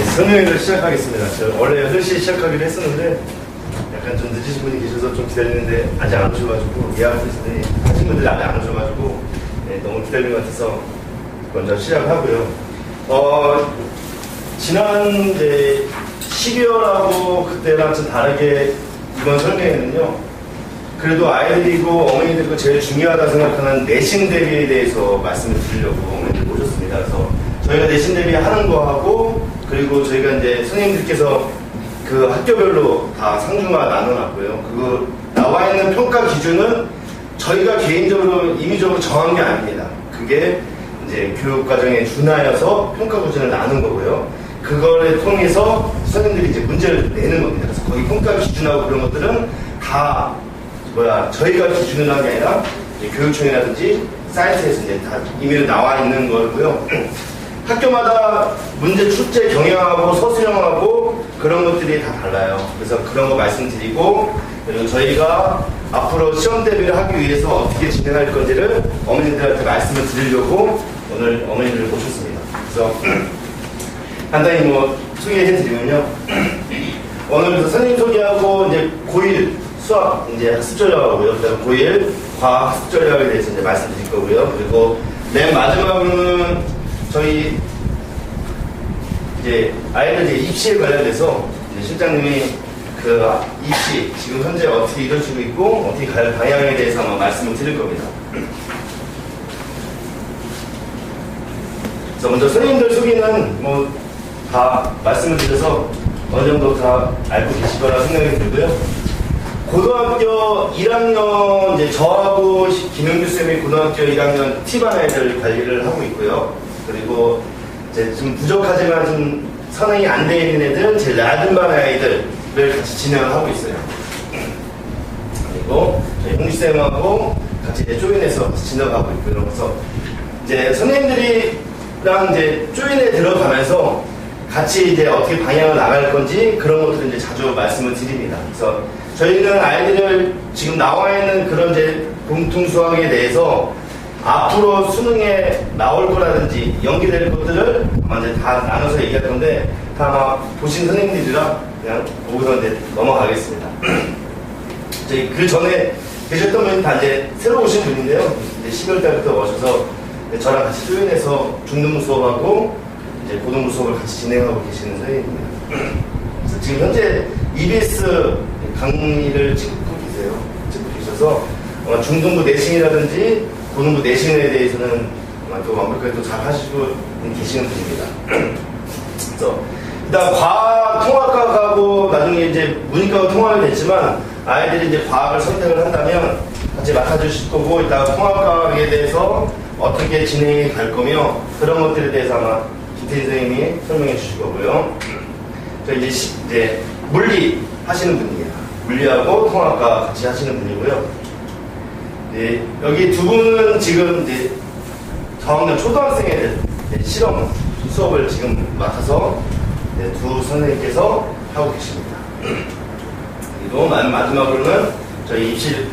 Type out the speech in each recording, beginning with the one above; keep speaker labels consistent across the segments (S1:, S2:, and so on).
S1: 설명회를 시작하겠습니다. 저 원래 8시에 시작하기로 했었는데 약간 좀 늦으신 분이 계셔서 좀 기다리는데 아직 안 오셔가지고 예약했더니 하신 분들이 아직 안 오셔가지고 너무 기다린 것 같아서 먼저 시작하고요. 지난 이제 12월하고 그때랑 좀 다르게 이번 설명회는요. 그래도 아이들이고 어머니들이고 제일 중요하다 생각하는 내신 대비에 대해서 말씀을 드리려고 어머니들 모셨습니다. 그래서 저희가 내신 대비 하는 거하고 그리고 저희가 이제 선생님들께서 그 학교별로 다 상중하 나눠놨고요. 그 나와 있는 평가 기준은 저희가 개인적으로 임의적으로 정한 게 아닙니다. 그게 이제 교육과정에 준하여서 평가 기준을 나눈 거고요. 그거를 통해서 선생님들이 이제 문제를 내는 겁니다. 그래서 거기 평가 기준하고 그런 것들은 다 저희가 기준을 한 게 아니라 교육청이라든지 사이트에서 이제 다 임의로 나와 있는 거고요. 학교마다 문제 출제 경향하고 서술형하고 그런 것들이 다 달라요. 그래서 그런 거 말씀드리고 그리고 저희가 앞으로 시험 대비를 하기 위해서 어떻게 진행할 건지를 어머니들한테 말씀을 드리려고 오늘 어머니들을 모셨습니다. 그래서 간단히 소개해드리면요. 오늘부터 선생님 소개하고 이제 고1 수학 이제 학습 전략하고요. 그다음 고1 과학 학습 전략에 대해서 이제 말씀드릴 거고요. 그리고 맨 마지막으로는 저희 이제 아이들 이제 입시에 관련돼서 이제 실장님이 그 입시 지금 현재 어떻게 이루어지고 있고 어떻게 갈 방향에 대해서 아마 말씀을 드릴 겁니다. 그래서 먼저 선생님들 소개는 다 말씀을 드려서 어느 정도 다 알고 계실 거라 생각이 들고요. 고등학교 1학년 이제 저하고 김영규 쌤이 고등학교 1학년 T반 아이들 관리를 하고 있고요. 그리고 이제 좀 부족하지만 좀 선행이 안 돼 있는 애들은 제 낮은 반 아이들을 같이 진행을 하고 있어요. 그리고 저희 홍주 쌤하고 같이 이제 조인해서 같이 진행하고 있고요. 그래서 이제 선생님들이랑 이제 조인에 들어가면서 같이 이제 어떻게 방향을 나갈 건지 그런 것들을 이제 자주 말씀을 드립니다. 그래서 저희는 아이들을 지금 나와 있는 그런 이제 공통 수학에 대해서 앞으로 수능에 나올 거라든지 연기될 것들을 아마 이제 다 나눠서 얘기할 건데 다 아마 보신 선생님들이라 그냥 보고서 이제 넘어가겠습니다. 저희 그 전에 계셨던 분이 다 이제 새로 오신 분인데요. 이제 12월 달부터 오셔서 저랑 같이 조인해서 중등부 수업하고 이제 고등부 수업을 같이 진행하고 계시는 선생님입니다. 그래서 지금 현재 EBS 강의를 찍고 계셔서 중등부 내신이라든지 고등부 내신에 대해서는 또 완벽하게 또 잘 하시고 계시는 분입니다. 그래서 일단 과학 통합과하고 나중에 이제 문이과가 통합이 됐지만 아이들이 이제 과학을 선택을 한다면 같이 맡아주실 거고 일단 통합과학에 대해서 어떻게 진행이 갈 거며 그런 것들에 대해서 아마 김태진 선생님이 설명해 주실 거고요. 저 이제 물리 하시는 분이에요. 물리하고 통합과 같이 하시는 분이고요. 네, 여기 두 분은 지금 이제 저학년 초등학생 애들 실험 수업을 지금 맡아서 두 선생님께서 하고 계십니다. 그리고 마지막으로는 저희 입시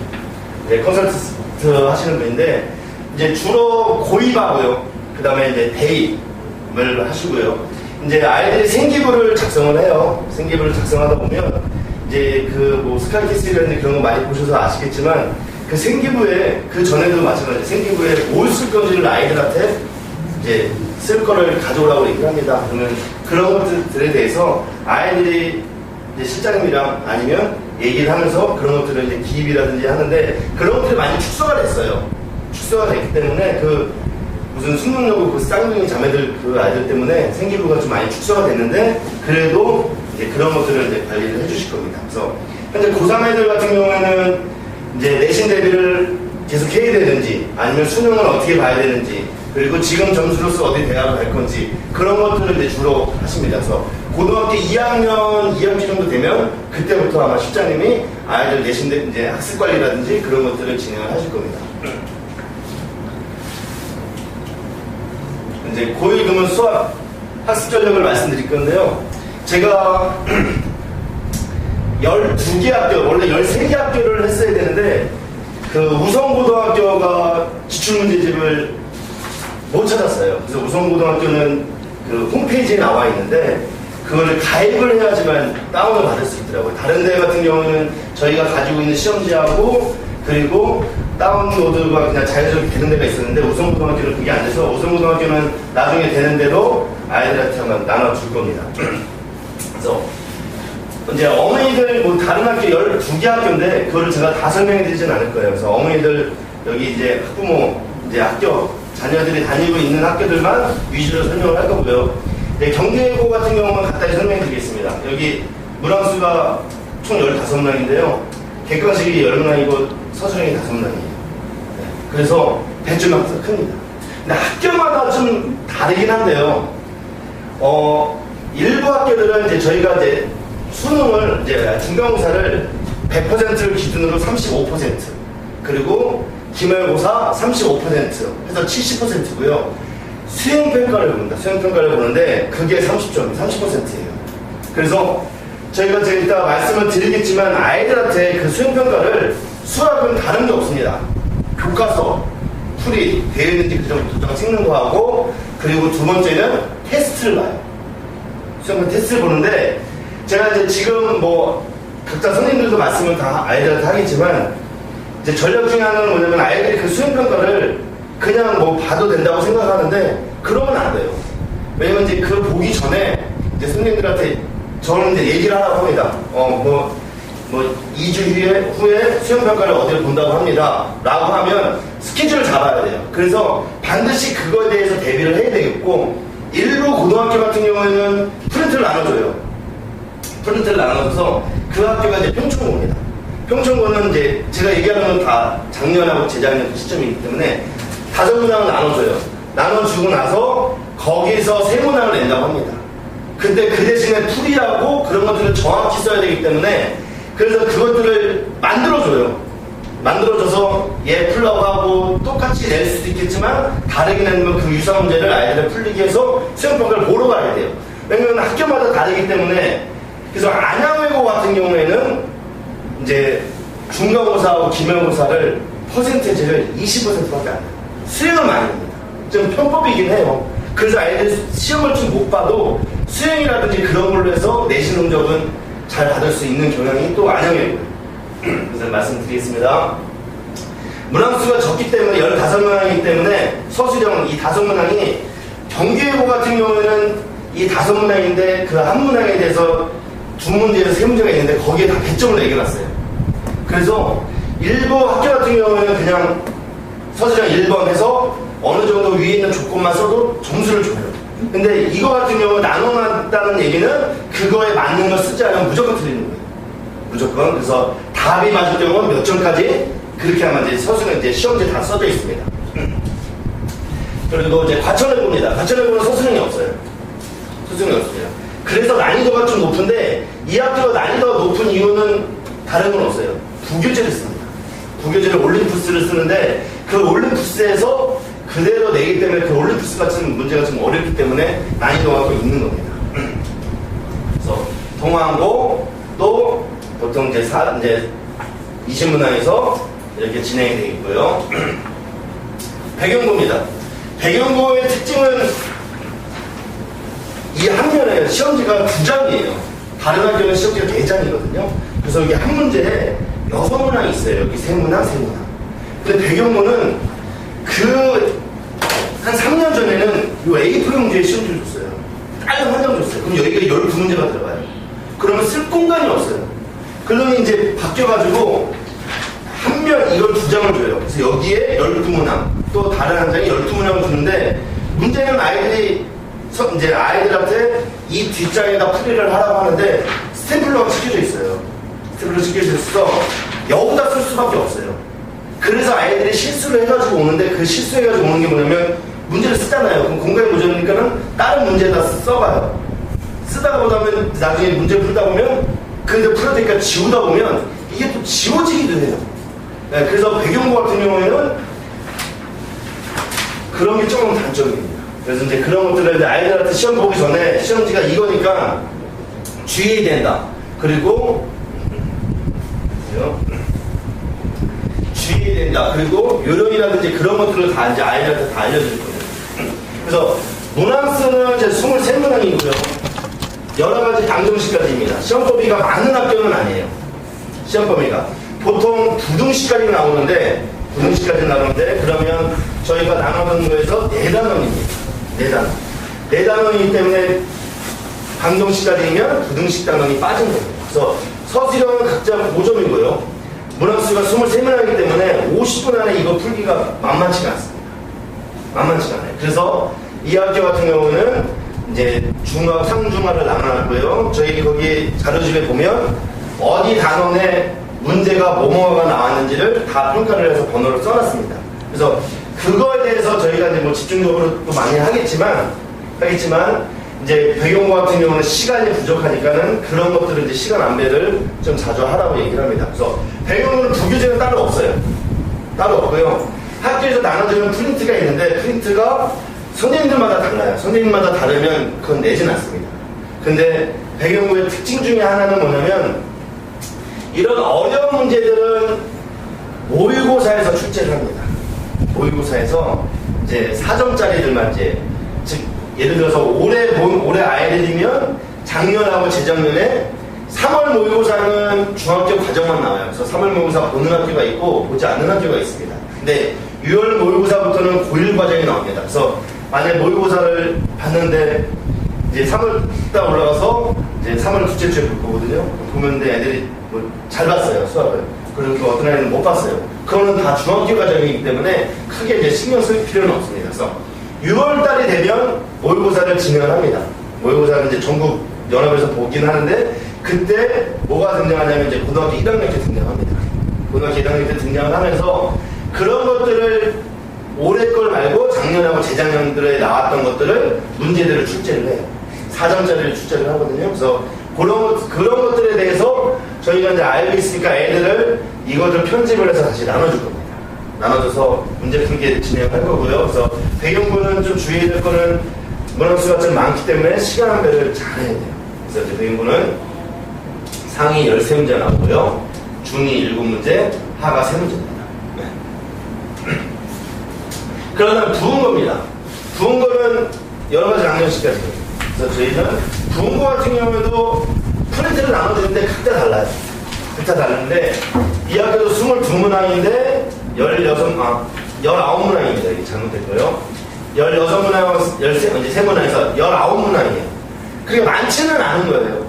S1: 컨설턴트 하시는 분인데 이제 주로 고입하고요. 그 다음에 이제 대입을 하시고요. 이제 아이들이 생기부를 작성을 해요. 생기부를 작성하다 보면 이제 스카이캐슬이라든지 그런 거 많이 보셔서 아시겠지만 그 생기부에 그 전에도 마찬가지 생기부에 뭘 쓸 건지를 아이들한테 이제 쓸 거를 가져오라고 얘기를 합니다. 그러면 그런 것들에 대해서 아이들이 이제 실장님이랑 아니면 얘기를 하면서 그런 것들을 이제 기입이라든지 하는데 그런 것들이 많이 축소가 됐어요. 축소가 됐기 때문에 무슨 수능여고 쌍둥이 자매들 그 아이들 때문에 생기부가 좀 많이 축소가 됐는데 그래도 이제 그런 것들을 이제 관리를 해주실 겁니다. 그래서 현재 고3 애들 같은 경우에는 이제 내신 대비를 계속 해야 되는지 아니면 수능을 어떻게 봐야 되는지 그리고 지금 점수로서 어디 대학을 갈 건지 그런 것들을 이제 주로 하십니다. 그래서 고등학교 2학년 2학기 정도 되면 그때부터 아마 실장님이 아이들 내신 이제 학습 관리라든지 그런 것들을 진행을 하실 겁니다. 이제 고1 그러면 수학 학습 전략을 말씀드릴 건데요. 제가 12개 학교, 원래 13개 학교를 했어야 되는데 그 우성고등학교가 지출문제집을 못 찾았어요. 그래서 우성고등학교는 그 홈페이지에 나와 있는데 그거를 가입을 해야지만 다운을 받을 수 있더라고요. 다른 데 같은 경우는 저희가 가지고 있는 시험지하고 그리고 다운로드가 그냥 자연스럽게 되는 데가 있었는데 우성고등학교는 그게 안 돼서 우성고등학교는 나중에 되는 대로 아이들한테 한번 나눠줄 겁니다. 그래서 이제 어머니들 뭐 다른 학교 12개 학교인데 그거를 제가 다 설명해 드리진 않을 거예요. 그래서 어머니들 여기 이제 학부모 이제 학교 자녀들이 다니고 있는 학교들만 위주로 설명을 할 거고요. 네, 경계고 같은 경우는 간단히 설명해 드리겠습니다. 여기 문항수가 총 15문항인데요. 객관식이 10문항이고 서술형이 5문항이에요. 네, 그래서 배출만큼 큽니다. 근데 학교마다 좀 다르긴 한데요. 일부 학교들은 이제 저희가 이제 수능을 이제 중간고사를 100%를 기준으로 35% 그리고 기말고사 35% 해서 70%고요. 수행평가를 봅니다. 수행평가를 보는데 그게 30%예요. 그래서 저희가 이따 말씀을 드리겠지만 아이들한테 그 수행평가를 수학은 다른 게 없습니다. 교과서, 풀이 되어 있는지 그 정도 도장 찍는 거 하고 그리고 두 번째는 테스트를 봐요. 수행평가 테스트를 보는데 제가 이제 지금 뭐 각자 선생님들도 말씀을 다 아이들한테 하겠지만 이제 전략 중에 하나는 뭐냐면 아이들이 그 수행평가를 그냥 뭐 봐도 된다고 생각하는데 그러면 안 돼요. 왜냐면 이제 그 보기 전에 이제 선생님들한테 저는 이제 얘기를 하라고 합니다. 뭐 2주 후에 수행평가를 어디를 본다고 합니다. 라고 하면 스케줄을 잡아야 돼요. 그래서 반드시 그거에 대해서 대비를 해야 되겠고 일부 고등학교 같은 경우에는 프린트를 나눠줘요. 프린트를 나눠줘서 그 학교가 이제 평촌고입니다. 평촌고는 이제 제가 얘기하는 건 다 작년하고 재작년 그 시점이기 때문에 5문항을 나눠줘요. 나눠주고 나서 거기서 3문항을 낸다고 합니다. 근데 그 대신에 풀이하고 그런 것들을 정확히 써야 되기 때문에 그래서 그것들을 만들어줘요. 만들어줘서 얘 풀라고 하고 똑같이 낼 수도 있겠지만 다르게 내면 그 유사 문제를 아이들을 풀리게 해서 수행평가를 보러 가야 돼요. 왜냐면 학교마다 다르기 때문에 그래서 안양외고 같은 경우에는 이제 중간고사하고 기말고사를 퍼센테이지를 20%밖에 안 돼요. 수행은 많이 합니다. 좀 편법이긴 해요. 그래서 아이들 시험을 좀 못 봐도 수행이라든지 그런 걸로 해서 내신 성적은 잘 받을 수 있는 경향이 또 안양외고예요. 그래서 말씀드리겠습니다. 문항수가 적기 때문에 15문항이기 때문에 서술형 이 5문항이 경계고 같은 경우에는 이 5문항인데 그 한 문항에 대해서 2문제에서 3문제가 있는데 거기에 다 배점을 매겨놨어요. 그래서 일부 학교 같은 경우에는 그냥 서술형 1번 해서 어느 정도 위에 있는 조건만 써도 점수를 줘요. 근데 이거 같은 경우 나눠놨다는 얘기는 그거에 맞는 걸 쓰지 않으면 무조건 틀리는 거예요. 무조건. 그래서 답이 맞을 경우는 몇 점까지 그렇게 하면 이제 서술형 이제 시험지에 다 써져 있습니다. 그리고 이제 과천외고입니다. 과천외고는 서술형이 없어요. 서술형이 없습니다. 그래서 난이도가 좀 높은데 이 학교가 난이도가 높은 이유는 다른 건 없어요. 부교재를 씁니다. 부교재를 올림푸스를 쓰는데 그 올림푸스에서 그대로 내기 때문에 그 올림푸스 같은 문제가 좀 어렵기 때문에 난이도가 또 있는 겁니다. 그래서 동항고 또 보통 이제 20문항에서 이렇게 진행이 되어 있고요. 배경고입니다. 배경고의 특징은 이 한 면에 시험지가 2장이에요. 다른 학교는 시험지가 4장이거든요. 그래서 여기 한 문제에 6문항이 있어요. 여기 3문항, 3문항. 근데 배경고는 한 3년 전에는 이 A4 용지에 시험지를 줬어요. 딸랑 한 장 줬어요. 그럼 여기가 12문제가 들어가요. 그러면 쓸 공간이 없어요. 그러니 이제 바뀌어가지고 한 면 이걸 2장을 줘요. 그래서 여기에 12문항, 또 다른 한 장에 12문항을 주는데 문제는 이제 아이들한테 이 뒷장에다 풀이를 하라고 하는데 스탬플러가 찍혀져 있어요. 스탬플러 찍혀져 있어서 여기다 쓸 수밖에 없어요. 그래서 아이들이 실수를 해가지고 오는데 그 실수해가지고 오는 게 뭐냐면 문제를 쓰잖아요. 그럼 공간이 모자라니까는 다른 문제에다 써봐요. 쓰다가 보면 나중에 문제 풀다 보면 근데 풀을 때니까 지우다 보면 이게 또 지워지기도 해요. 네, 그래서 배경고 같은 경우에는 그런 게 조금 단점입니다. 그래서 이제 그런 것들을 이제 아이들한테 시험 보기 전에 시험지가 이거니까 주의해야 된다. 그리고 주의해야 된다. 그리고 요령이라든지 그런 것들을 다 이제 아이들한테 다 알려줄 거예요. 그래서 문항수는 이제 23문항이고요. 여러 가지 방정식까지입니다. 시험 범위가 많은 학교는 아니에요. 시험 범위가 보통 부등식까지 나오는데 그러면 저희가 나눠놓은 거에서 4단원입니다. 4단원. 4단원이기 때문에 방정식까지면 부등식 단원이 빠진 겁니다. 그래서 서술형은 각자 5점이고요. 문항수가 23문항이기 때문에 50분 안에 이거 풀기가 만만치가 않습니다. 만만치가 않아요. 그래서 이 학교 같은 경우는 이제 중학, 상중하를 나눠놨고요. 저희 거기 자료집에 보면 어디 단원에 문제가 뭐뭐가 나왔는지를 다 평가를 해서 번호를 써놨습니다. 그래서 그거에 대해서 저희가 이제 뭐 집중적으로 또 많이 하겠지만 이제 배경고 같은 경우는 시간이 부족하니까는 그런 것들을 이제 시간 안배를 좀 자주 하라고 얘기를 합니다. 그래서 배경고는 부교재는 따로 없어요. 따로 없고요. 학교에서 나눠주는 프린트가 있는데 프린트가 선생님들마다 달라요. 선생님마다 다르면 그건 내진 않습니다. 근데 배경고의 특징 중에 하나는 뭐냐면 이런 어려운 문제들은 모의고사에서 출제를 합니다. 모의고사에서 이제 4점짜리들만 이제 즉 예를 들어서 올해 아이들이면 작년하고 재작년에 3월 모의고사는 중학교 과정만 나와요. 그래서 3월 모의고사 보는 학교가 있고 보지 않는 학교가 있습니다. 근데 6월 모의고사부터는 고1 과정이 나옵니다. 그래서 만약에 모의고사를 봤는데 이제 3월 딱 올라가서 이제 3월 둘째 주에 볼 거거든요. 보면 애들이 뭐 잘 봤어요, 수학을. 그리고 어떤 애들은 못 봤어요. 그거는 다 중학교 과정이기 때문에 크게 이제 신경 쓸 필요는 없습니다. 그래서 6월 달이 되면 모의고사를 진행합니다. 모의고사는 이제 전국 연합에서 보긴 하는데 그때 뭐가 등장하냐면 이제 고등학교 1학년 때 등장합니다. 고등학교 1학년 때 등장을 하면서 그런 것들을 올해 걸 말고 작년하고 재작년들에 나왔던 것들을 문제들을 출제를 해요. 4점짜리를 출제를 하거든요. 그래서 그런 것들에 대해서 저희가 이제 알고 있으니까 애들을 이것을 편집을 해서 다시 나눠줄 겁니다. 나눠줘서 문제 풀기 진행을 할 거고요. 그래서 배경부는 좀 주의해야 될 거는 문항수가 좀 많기 때문에 시간 안배를 잘 해야 돼요. 그래서 이제 배경부는 상위 13문제 나오고요. 중위 7문제, 하가 3문제입니다. 네. 그러면 부은 겁니다. 부은 거는 여러 가지 양념식까지. 그래서 저희는 부은 거 같은 경우에도 프린트를 나눠주는데 각자 달라요. 각자 다른데 이 학교도 22문항인데 19문항입니다. 이게 잘못됐고요. 16문항, 13문항에서 19문항이에요. 그게 많지는 않은 거예요.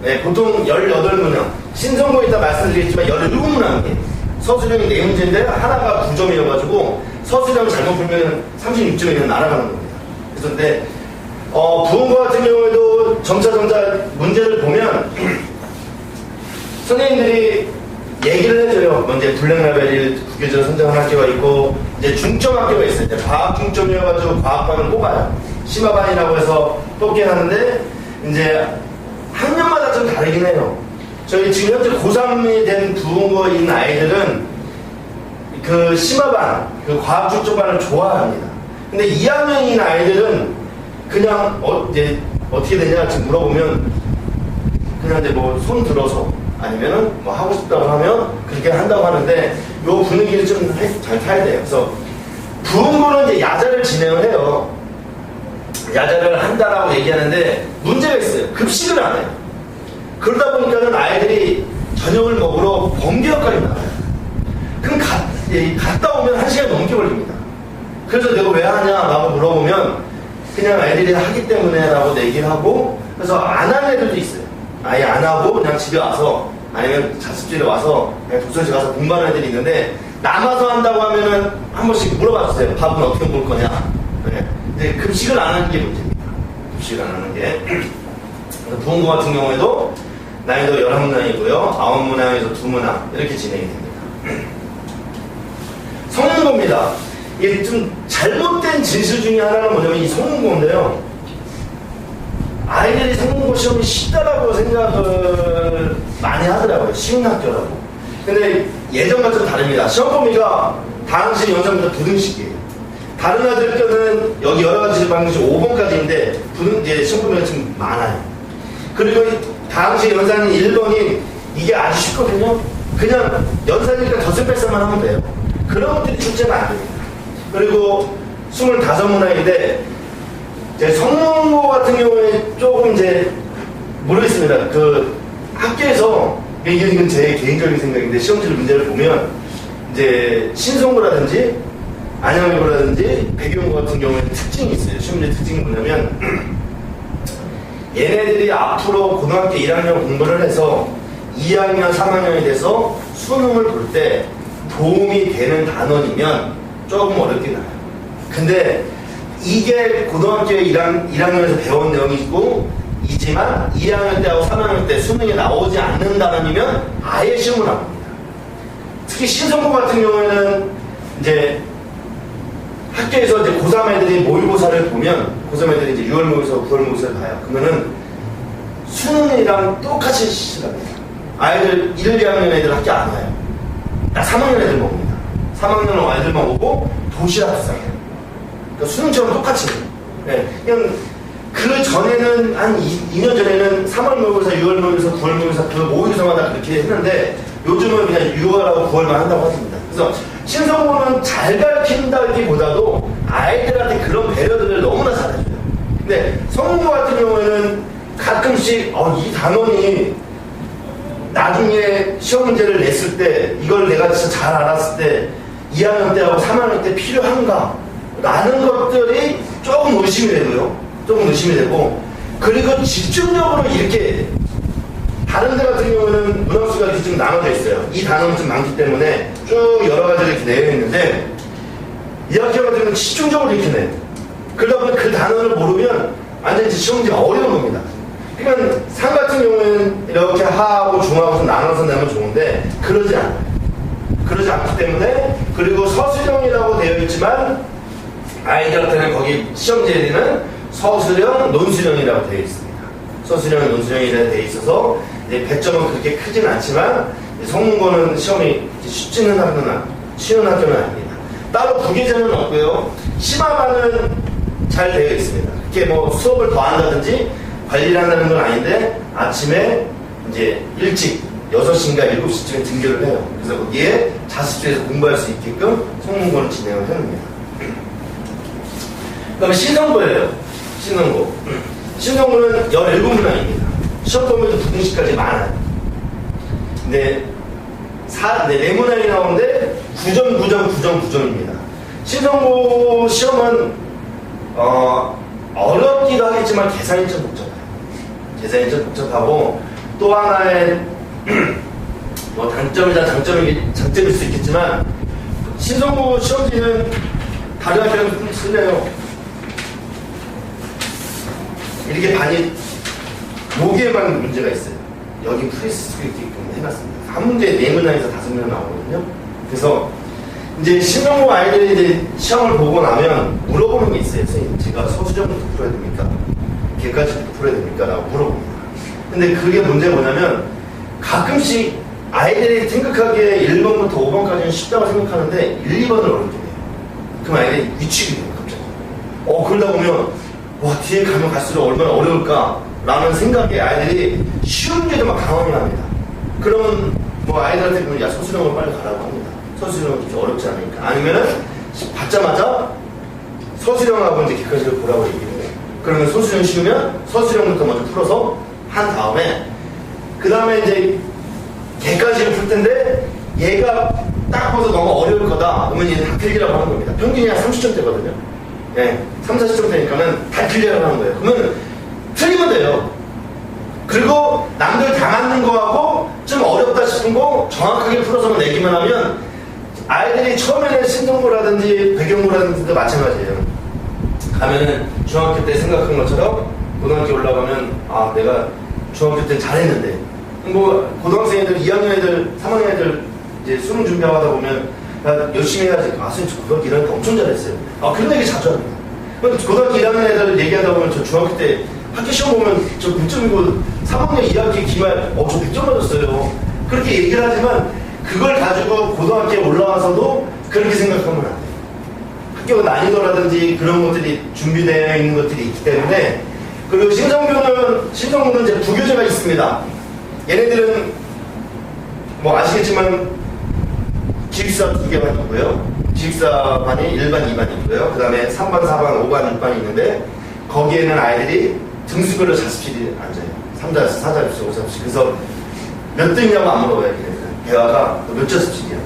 S1: 네, 보통 18문항. 신성고에 이따 말씀드리겠지만 17문항이에요. 서술형이 4문제인데 하나가 9점이어가지고 서술형 잘못 풀면 36점이 그냥 날아가는 겁니다. 그래서 근데 부은 거 같은 경우에도 점차 문제를 보면 선생님들이 얘기를 해줘요. 먼저 블랙라벨이 국교재로 선정한 학교가 있고 이제 중점 학교가 있어요. 이제 과학 중점이어가지고 과학반은 뽑아요. 심화반이라고 해서 뽑긴 하는데 이제 학년마다 좀 다르긴 해요. 저희 지금 현재 고3이 된 부은 거 있는 아이들은 그 심화반, 그 과학 중점반을 좋아합니다. 근데 2학년인 아이들은 그냥 이제 어떻게 되냐 지금 물어보면 그냥 이제 뭐 손 들어서 아니면은 뭐 하고 싶다고 하면 그렇게 한다고 하는데 요 분위기를 좀 잘 타야 돼요. 그래서 부은 거는 이제 야자를 진행을 해요. 야자를 한다라고 얘기하는데 문제가 있어요. 급식을 안 해요. 그러다 보니까는 아이들이 저녁을 먹으러 번개 역할이 나와요. 그럼 갔다 오면 1시간 넘게 걸립니다. 그래서 내가 왜 하냐라고 물어보면 그냥 애들이 하기 때문에 라고 얘기를 하고 그래서 안 하는 애들도 있어요. 아예 안 하고 그냥 집에 와서 아니면 자습실에 와서 그냥 독서실 가서 공부하는 애들이 있는데 남아서 한다고 하면은 한 번씩 물어봐 주세요. 밥은 어떻게 먹을 거냐. 네. 근데 급식을 안 하는 게 문제입니다. 급식을 안 하는 게. 부은 거 같은 경우에도 난이도 11문항이고요. 9문항에서 2문항 이렇게 진행이 됩니다. 성문고입니다. 이게 좀 잘못된 진술 중에 하나는 뭐냐면 이 성문고인데요. 아이들이 성문고 시험이 쉽다라고 생각을 많이 하더라고요. 쉬운 학교라고. 근데 예전과 좀 다릅니다. 시험 범위가 다항식 연산부터 부등식이에요. 다른 학교는 여기 여러 가지 방식 5번까지인데 이제 시험 범위가 좀 많아요. 그리고 다항식 연산이 1번이 이게 아주 쉽거든요. 그냥 연산이니까 덧셈 뺄셈만 하면 돼요. 그런 것들이 출제가 안 됩니다. 그리고 25문항인데 성문고 같은 경우에 조금 이제 모르겠습니다. 그 학교에서 이건 제 개인적인 생각인데 시험지 문제를 보면 이제 신성고라든지 안양고라든지 배경고 같은 경우에 특징이 있어요. 시험지 특징이 뭐냐면 얘네들이 앞으로 고등학교 1학년 공부를 해서 2학년, 3학년이 돼서 수능을 볼 때 도움이 되는 단원이면 조금 어렵긴 나요. 근데 이게 고등학교 1학년에서 배운 내용이고 이지만 2학년 때하고 3학년 때 수능에 나오지 않는 단원이면 아예 시험을 안 봅니다. 특히 신성고 같은 경우에는 이제 학교에서 이제 고3 애들이 모의고사를 보면 고3 애들이 이제 6월 모의고사, 9월 모의고사를 봐요. 그러면은 수능이랑 똑같이 시작합니다. 아이들 1, 2학년 애들 학교 안 와요. 딱 3학년 애들만 옵니다. 3학년 아이들만 오고 도시락 수상해요. 그러니까 수능처럼 똑같이 해요. 네. 그냥 그 전에는 한 2년 전에는 3월 모의고사, 6월 모의고사, 9월 모의고사 그 모의고사마다 그렇게 했는데 요즘은 그냥 6월하고 9월만 한다고 하십니다. 그래서 신성고는 잘 가르친다기보다도 아이들한테 그런 배려들을 너무나 잘해줘요. 근데 성공고 같은 경우에는 가끔씩 이 단원이 나중에 시험 문제를 냈을 때 이걸 내가 진짜 잘 알았을 때 2학년 때하고 3학년 때 필요한가 라는 것들이 조금 의심이 되고요. 조금 의심이 되고 그리고 집중적으로 이렇게 다른 데 같은 경우는 문항수가 이렇게 좀 나눠져 있어요. 이 단어는 좀 많기 때문에 쭉 여러 가지를 이렇게 내어 있는데 이 학교 같은 경우는 집중적으로 이렇게 내요. 그러다 보니 그 단어를 모르면 완전히 시험 문제가 어려운 겁니다. 그러니까 상 같은 경우에는 이렇게 하하고 중하고 나눠서 내면 좋은데 그러지 않아요. 그러지 않기 때문에 그리고 서술형이라고 되어 있지만 아이들한테는 거기 시험지에는 서술형, 논술형이라고 되어 있습니다. 서술형, 논술형이라고 되어 있어서 이제 배점은 그렇게 크진 않지만 성문고는 시험이 쉽지는 학교는 쉬운 학교는 아닙니다. 따로 부계제는 없고요. 심화반은 잘 되어 있습니다. 이렇게 뭐 수업을 더 한다든지 관리를 한다는 건 아닌데 아침에 이제 일찍 6시인가 7시쯤에 등교를 해요. 그래서 거기에 자습실에서 공부할 수 있게끔 성문고를 진행을 해놓습니다. 그 다음에 신성고예요. 신성고. 신성고는 17문항입니다. 시험 보면 2등씩까지 많아요. 근데 4문항이 나오는데 9점입니다. 신성고 시험은 어렵기도 하겠지만 계산이 좀 복잡해요. 계산이 좀 복잡하고 또 하나의 뭐 단점이다 장점일 수 있겠지만 신성고 시험지는 다른 학교랑 좀 틀려요. 이렇게 반이 여기에만 문제가 있어요. 여기 프레스 수 있게끔 해놨습니다. 한 문제에 4문항에서 5문항 나오거든요. 그래서 이제 신성고 아이들이 이제 시험을 보고 나면 물어보는 게 있어요. 선생님, 제가 서술형부터 풀어야 됩니까? 개까지부터 풀어야 됩니까? 라고 물어봅니다. 근데 그게 문제가 뭐냐면 가끔씩 아이들이 생각하기에 1번부터 5번까지는 쉽다고 생각하는데 1, 2번을 어렵게 돼요. 그럼 아이들이 위축이 돼요. 갑자기. 그러다 보면 와, 뒤에 가면 갈수록 얼마나 어려울까 라는 생각에 아이들이 쉬운 게도 막 당황이 납니다. 그러면 뭐 아이들한테 보면 야, 서술형을 빨리 가라고 합니다. 서술형은 그렇게 어렵지 않으니까. 아니면은 받자마자 서술형하고 이제 객관식을 보라고 얘기해요. 그러면 서술형 쉬우면 서술형부터 먼저 풀어서 한 다음에 그 다음에 이제 객관식을 풀 텐데 얘가 딱 봐서 너무 어려울 거다. 그러면 얘는 다 틀리라고 하는 겁니다. 평균이 한 30점대거든요. 네, 3, 40점대니까는 다 틀리라고 하는 거예요. 그러면 틀리면 돼요. 그리고 남들 다 맞는 거하고 좀 어렵다 싶은 거 정확하게 풀어서 내기만 하면 아이들이 처음에는 신성고라든지 배경고라든지도 마찬가지예요. 가면은 중학교 때 생각한 것처럼 고등학교 올라가면 아, 내가 중학교 때 잘했는데 뭐 고등학생 애들, 2학년 애들, 3학년 애들 이제 수능 준비하다 보면 나 열심히 해야지. 아, 선생님 저 고등학교 1학년 때 엄청 잘했어요. 그런 얘기 자주 합니다. 고등학교 1학년 애들 얘기하다 보면 저 중학교 때 학교 시험 보면 저 9점이고 3학년 2학기 기말 저 100점 맞았어요. 그렇게 얘기를 하지만 그걸 가지고 고등학교에 올라와서도 그렇게 생각하면 안 돼요. 학교 난이도라든지 그런 것들이 준비되어 있는 것들이 있기 때문에. 그리고 신성고는 이제 부교재가 있습니다. 얘네들은 뭐 아시겠지만 기획사 2개만 있고요. 기획사반이 1반, 2반이 있고요. 그 다음에 3반, 4반, 5반, 6반이 있는데 거기에는 아이들이 등수별로 자습실이 앉아요. 3자습실, 4자습실, 5자습실. 그래서 몇 등이냐고 안 물어봐요. 대화가 몇 자습실이야?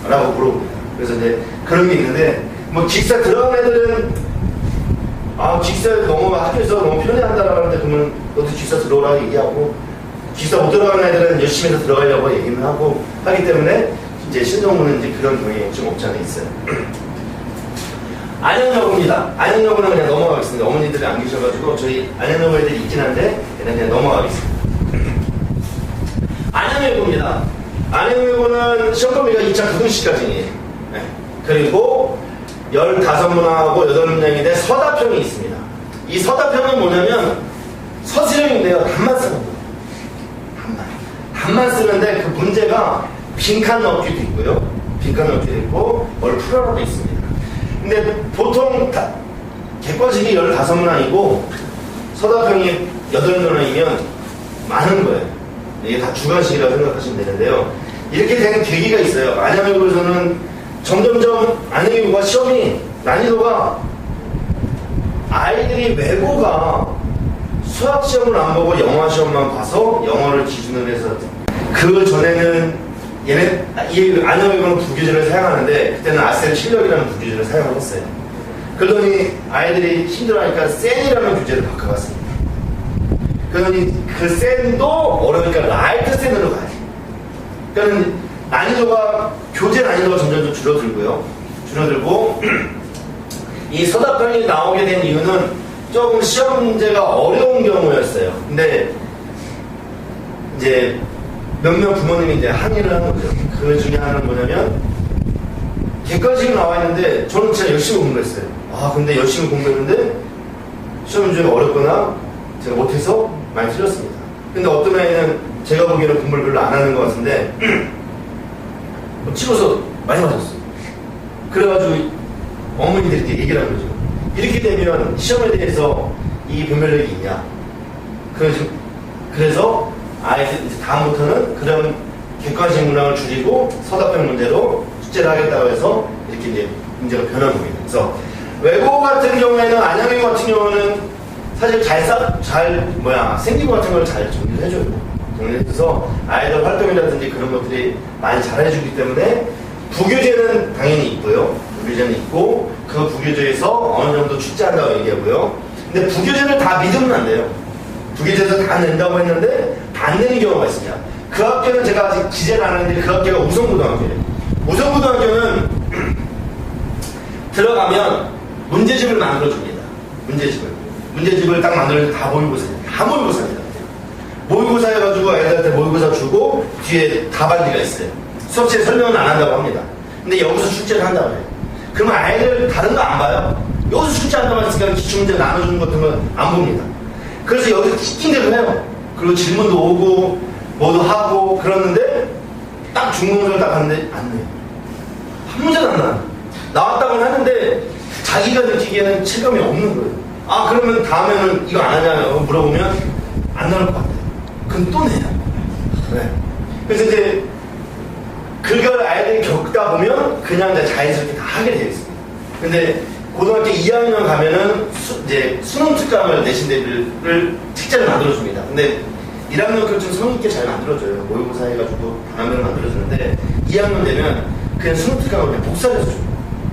S1: 라고 물어봅니다. 그래서 이제 그런 게 있는데, 뭐 기숙사 들어간 애들은 기숙사 너무 학교에서 너무 편애한다라고 하는데, 그러면 너도 기숙사 들어오라고 얘기하고, 기숙사 못 들어가는 애들은 열심히 해서 들어가려고 얘기는 하고 하기 때문에 이제 신정부는 이제 그런 경향이 좀 없지 않아 있어요. 안양여고입니다. 안양여고는 그냥 넘어가겠습니다. 어머니들이 안 계셔가지고 저희 안양여고 애들이 있긴 한데 그냥 넘어가겠습니다. 안양여고입니다. 안양여고는 시험 범위가 2차 구등식까지예요. 네. 그리고 15문항하고 8문항인데 서답형이 있습니다. 이 서답형은 뭐냐면 서술형인데요. 답만 쓰는 거예요. 답만 쓰는데 그 문제가 빈칸 넣기도 있고요. 빈칸 넣기도 있고 뭘 풀어라도 있습니다. 근데 보통 객관식이 15문항이고 서답형이 8문항이면 많은 거예요. 이게 다 주관식이라고 생각하시면 되는데요. 이렇게 되는 계기가 있어요. 안양여고에서는 점점점 안양여고가 시험이 난이도가 아이들이 외고가 수학 시험을 안 보고 영어 시험만 봐서 영어를 기준으로 해서 그 전에는 이 안양여고는 부교재를 사용하는데 그때는 아셀 실력이라는 부교재를 사용을 했어요. 그러더니 아이들이 힘들어하니까 센이라는 교재를 바꿔갔습니다. 그러더니 그 센도 어려우니까 라이트 센으로 가야 돼요. 그러니까 난이도가 교재 난이도가 점점 줄어들고요. 줄어들고 이 서답형이 나오게 된 이유는 조금 시험 문제가 어려운 경우였어요. 근데 이제 몇몇 부모님이 이제 항의를 하는 거죠. 그 중에 하나는 뭐냐면 객관식이 나와 있는데 저는 진짜 열심히 공부했어요. 근데 열심히 공부했는데 시험 문제가 어렵거나 제가 못해서 많이 틀렸습니다. 근데 어떤 아이는 제가 보기에는 공부를 별로 안 하는 것 같은데 찍어서 많이 맞았어요. 그래가지고 어머니들이 이렇게 얘기를 하는 거죠. 이렇게 되면 시험에 대해서 이 변별력이 있냐. 그래서 아이들 이제 다음부터는 그런 객관식 문항을 줄이고 서답형 문제로 숙제를 하겠다고 해서 이렇게 이제 문제가 변한 겁니다. 그래서 외고 같은 경우에는 안양여고 같은 경우는 사실 생기부 같은 걸 잘 정리를 해줘요. 정리해줘서 아이들 활동이라든지 그런 것들이 많이 잘 해주기 때문에 부교재는 당연히 있고요. 부교재는 있고 그 부교재에서 어느 정도 출제한다고 얘기하고요. 근데 부교재를 다 믿으면 안 돼요. 부교재에서 다 낸다고 했는데 안 내는 경우가 있습니다. 그 학교는 제가 아직 기재를 안 하는데 그 학교가 우성고등학교예요. 우성고등학교는 들어가면 문제집을 만들어줍니다. 문제집을 딱 만들어서 다 모의고사입니다. 다 모의고사입니다. 모의고사 해가지고 애들한테 모의고사 주고 뒤에 답안지가 있어요. 수업시에 설명은 안 한다고 합니다. 근데 여기서 출제를 한다고 해요. 그러면 아이들 다른 거 안 봐요. 여기서 출제한다고 했으니까 기출문제 나눠주는 것 같은 건 안 봅니다. 그래서 여기서 시킨 대로 해요. 그리고 질문도 오고 뭐도 하고 그러는데 딱 중간고사를 딱 하는데 안 내요. 한 문제도 안 나와요. 나왔다고는 하는데 자기가 느끼기에는 체감이 없는 거예요. 그러면 다음에는 이거 안 하냐고 물어보면 안 나올 것 같아요. 그럼 또 내요. 네. 그래서 이제 그걸 아이들이 겪다 보면 그냥 이제 자연스럽게 다 하게 되어 있습니다. 근데 고등학교 2학년 가면은 이제 수능 특강을 내신 데를 책자를 만들어줍니다. 근데 1학년 걸 좀 성의있게 잘 만들어줘요. 모의고사 해가지고 단원별을 만들어주는데 2학년 되면 그냥 수능 특강을 그냥 복사를 해서 줘요.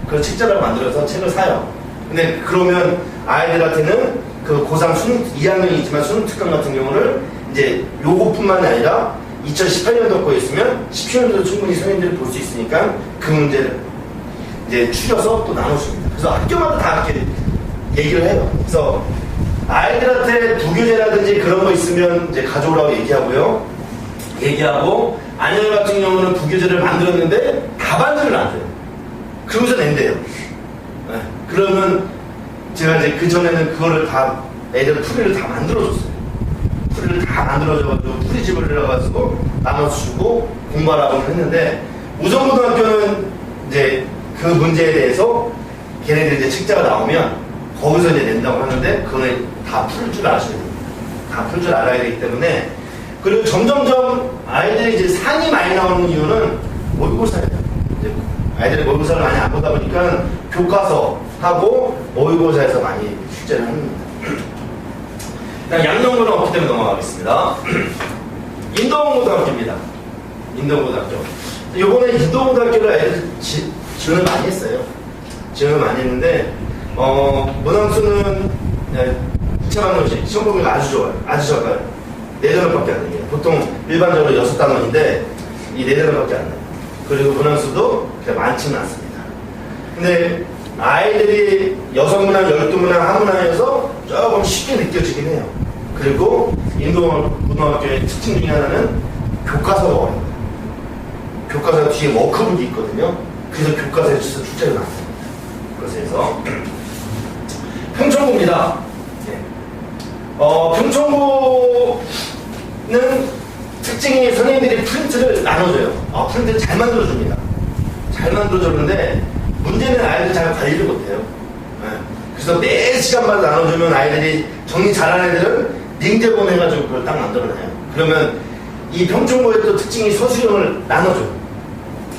S1: 그 책자를 만들어서 책을 사요. 근데 그러면 아이들한테는 그 고3 수능 2학년이지만 수능 특강 같은 경우를 이제 요거뿐만이 아니라 2018년도 거에 있으면 17년도도 충분히 선생님들이 볼 수 있으니까 그 문제를 이제 추려서 또 나눠줍니다. 그래서 학교마다 다 이렇게 얘기를 해요. 그래서 아이들한테 부교재라든지 그런 거 있으면 이제 가져오라고 얘기하고 안양 같은 경우는 부교재를 만들었는데 답안지를 안 줘요. 그러고서 낸대요. 네. 그러면 제가 이제 그 전에는 그거를 다 애들 풀이를 다 만들어줬어요. 풀이를 다 만들어줘가지고 풀이집을 들어가지고 나눠서 주고 공부하라고 했는데 우성고등학교는 이제 그 문제에 대해서 걔네들이 이제 책자가 나오면 거기서 이제 낸다고 하는데 그거는 다 풀 줄 아셔야 됩니다. 다 풀 줄 알아야 되기 때문에 그리고 점점점 아이들이 이제 상이 많이 나오는 이유는 모의고사예요. 이제 아이들이 모의고사를 많이 안 보다 보니까 교과서하고 모의고사에서 많이 출제를 합니다. 양명고등 없기 때문에 넘어가겠습니다. 인도고등학교입니다. 인도고등학교. 요번에 인도고등학교를 애들 지원을 많이 했어요. 지원을 많이 했는데, 문항수는 2차만 원씩 시험 보기가 아주 좋아요. 아주 적어요. 4단원밖에 안 돼요. 보통 일반적으로 6단원인데, 이 4단원밖에 안 나요. 그리고 문항수도 그렇게 많지는 않습니다. 근데 아이들이 여성문항, 12문항, 한문항에서 조금 쉽게 느껴지긴 해요. 그리고 인도고등학교의 특징 중에 하나는 교과서가 어려워요. 교과서 뒤에 워크북이 있거든요. 그래서 교과서에 진짜 출제가 많습니다. 그래서 평촌고입니다. 네. 평촌고는 특징이 선생님들이 프린트를 나눠줘요. 프린트를 잘 만들어줍니다. 잘 만들어줬는데 문제는 아이들 잘 관리를 못해요. 네. 그래서 4시간마다 나눠주면 아이들이 정리 잘하는 애들은 링제본 해가지고 그걸 딱 만들어놔요. 그러면 이 평촌고의 또 특징이 서술형을 나눠줘요.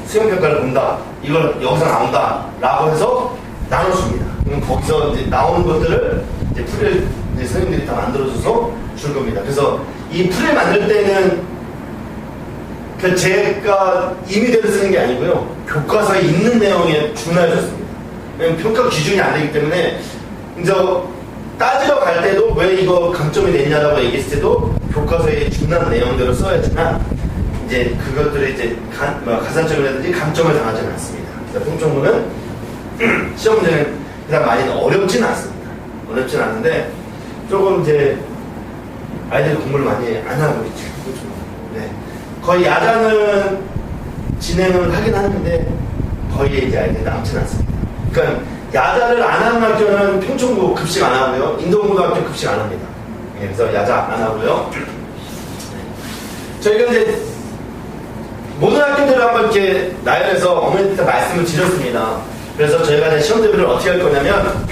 S1: 수행평가를 본다. 이걸 여기서 나온다. 라고 해서 나눠줍니다. 그럼 거기서 이제 나오는 것들을 이제 풀을 이제 선생님들이 다 만들어줘서 줄 겁니다. 그래서 이 풀을 만들 때는 제가 임의대로 쓰는 게 아니고요. 교과서에 있는 내용에 준하해줬습니다. 왜냐면 평가 기준이 안 되기 때문에 이제 따지러 갈 때도 왜 이거 감점이 됐냐라고 얘기했을 때도 교과서에 준한 내용대로 써야지만 이제 그것들을 이제 가산점이라든지 감점을 당하지는 않습니다. 그래서 평촌고는 시험 문제는 그다음 많이 어렵진 않습니다. 어렵진 않은데 조금 이제 아이들이 공부를 많이 안 하고 있죠. 네. 거의 야자는 진행을 하긴 하는데 거의 이제 아이들이 남진 않습니다. 그러니까 야자를 안 하는 학교는 평촌고 급식 안 하고요. 인도고등학교 급식 안 합니다. 네. 그래서 야자 안 하고요. 네. 저희가 이제 모든 학교들을 한번 이렇게 나열해서 어머니한테 말씀을 드렸습니다. 그래서 저희가 이제 시험 대비를 어떻게 할 거냐면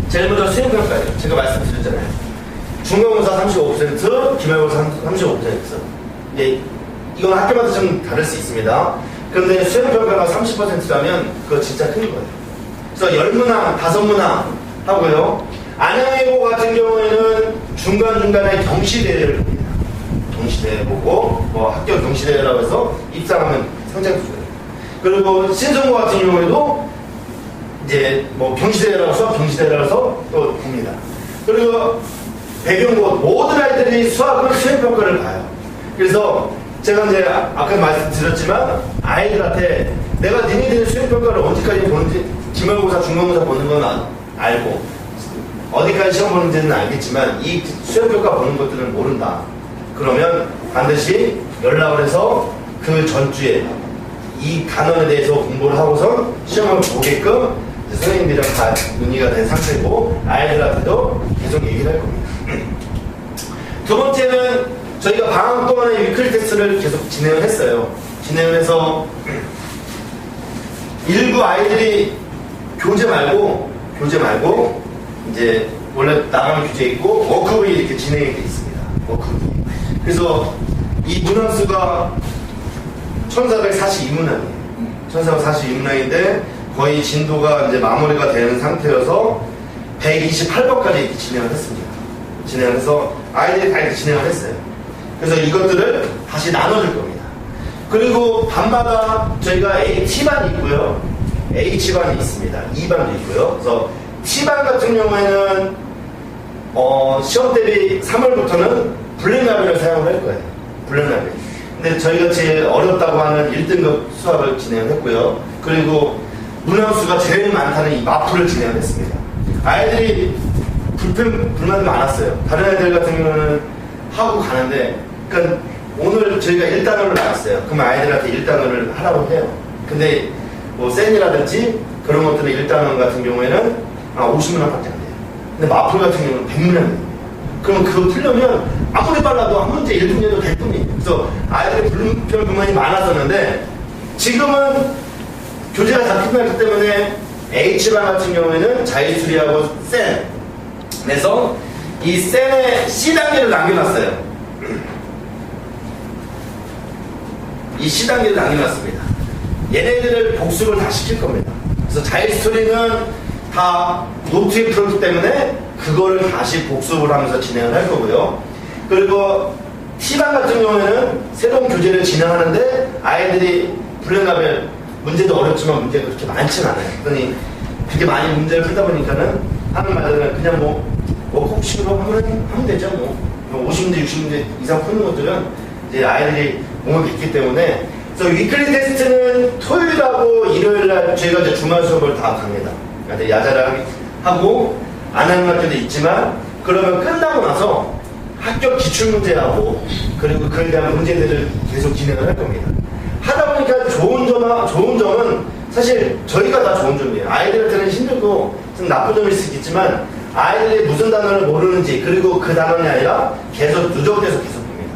S1: 제일 먼저 수행평가예요. 제가 말씀드렸잖아요. 중간고사 35%, 기말고사 35%. 네, 이건 학교마다 좀 다를 수 있습니다. 그런데 수행평가가 30%라면 그거 진짜 큰 거예요. 그래서 10문항, 5문항 하고요. 안양예고 같은 경우에는 중간중간에 경시대회를 봅니다. 경시대회 보고 뭐 학교 경시대회라고 해서 입상하면 상장도 줘요. 그리고 신성고 같은 경우에도 이제 뭐 경시대회라고 수학 경시대회라고 해서 또 봅니다. 그리고 배경고 모든 아이들이 수학은 수행평가를 봐요. 그래서 제가 이제 아까 말씀드렸지만 아이들한테 내가 니네들이 수행평가를 언제까지 보는지 기말고사, 중간고사 보는 건 알고 어디까지 시험 보는지는 알겠지만 이 수행평가 보는 것들은 모른다. 그러면 반드시 연락을 해서 그 전주에 이 단원에 대해서 공부를 하고선 시험을 보게끔 선생님들이랑 다 논의가 된 상태고 아이들한테도 계속 얘기를 할 겁니다. 두 번째는 저희가 방학 동안에 위클 테스트를 계속 진행을 했어요. 진행을 해서 일부 아이들이 교재 말고 이제 원래 나가는 교재 있고 워크북이 이렇게 진행이 되어 있습니다. 워크북이. 그래서 이 문항수가 1442문항이에요. 1442문항인데 거의 진도가 이제 마무리가 되는 상태여서 128번까지 진행을 했습니다. 진행을 해서 아이들이 다 이렇게 진행을 했어요. 그래서 이것들을 다시 나눠줄 겁니다. 그리고 반마다 저희가 T반이 있고요. H반이 있습니다. 2반도 있고요. 그래서 T반 같은 경우에는 시험 대비 3월부터는 블랙라벨을 사용을 할 거예요. 블랙라벨. 근데 저희가 제일 어렵다고 하는 1등급 수학을 진행을 했고요. 그리고 문항수가 제일 많다는 이 마프를 진행을 했습니다. 아이들이 불만이 많았어요. 다른 애들 같은 경우는 하고 가는데, 그러니까 오늘 저희가 1단원을 나왔어요. 그럼 아이들한테 1단원을 하라고 해요. 근데 뭐 센이라든지 그런 것들은 1단원 같은 경우에는 50문항밖에 안 돼요. 근데 마프 같은 경우는 100문항이에요. 그럼 그거 풀려면 아무리 빨라도 한 문제 1분 내도 될 뿐이에요. 그래서 아이들이 불만이 많았었는데 지금은 교재가 다 끝났기 때문에 H반 같은 경우에는 자유수리하고 센 그래서 이 센의 C단계를 남겨놨어요. 이 C단계를 남겨놨습니다. 얘네들을 복습을 다 시킬 겁니다. 그래서 자유수리는 다 노트에 풀었기 때문에 그거를 다시 복습을 하면서 진행을 할 거고요. 그리고 T반 같은 경우에는 새로운 교재를 진행하는데 아이들이 불행하면 문제도 어렵지만 문제가 그렇게 많지는 않아요. 그러니 그렇게 많이 문제를 풀다 보니까는 하는 말들은 그냥 워크북식으로 하면 되죠. 50문제, 60문제 이상 푸는 것들은 이제 아이들이 몸을 있기 때문에. 그래서 위클리 테스트는 토요일하고 일요일날 저희가 이제 주말 수업을 다 갑니다. 그러니까 야자를 하고 안 하는 학교도 있지만 그러면 끝나고 나서 학교 기출문제하고 그리고 그에 대한 문제들을 계속 진행을 할 겁니다. 하다 보니까 좋은 점은 사실 저희가 다 좋은 점이에요. 아이들한테는 힘들고 좀 나쁜 점일 수 있겠지만 아이들이 무슨 단어를 모르는지 그리고 그 단어이 아니라 계속 누적돼서 계속 봅니다.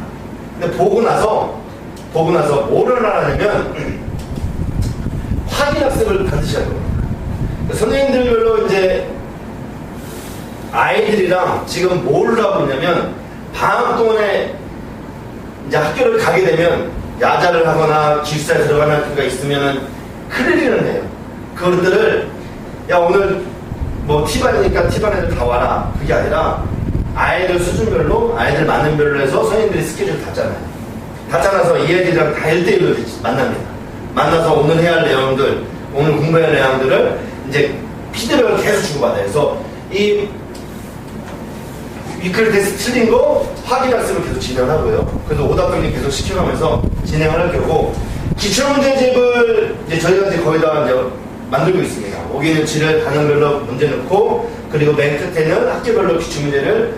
S1: 근데 보고 나서 뭐를 하냐면 확인학습을 반드시 할 겁니다. 선생님들별로 이제 아이들이랑 지금 뭘 하고 있냐면 방학 동안에 이제 학교를 가게 되면 야자를 하거나 기숙사에 들어가는 학교가 있으면은 클리닉을 해요. 그것들을 야 오늘 T반이니까 T반 애들 다 와라. 그게 아니라 아이들 수준별로 아이들 맞는 별로 해서 선생님들이 스케줄 다 짜놔요. 다 짜놔서 이 애들이랑 다 1대1로 만납니다. 만나서 오늘 해야 할 내용들, 오늘 공부해야 할 내용들을 이제 피드백을 계속 주고받아요. 그래서 이 위클리 테스트 틀린 거 확인학습을 계속 진행하고요. 그래서 오답정리 계속 시켜가면서 진행을 할 거고 기출문제집을 이제 저희가 이제 거의 다 이제 만들고 있습니다. 5기능치를 단원별로 문제 넣고 그리고 맨 끝에는 학교별로 기출문제를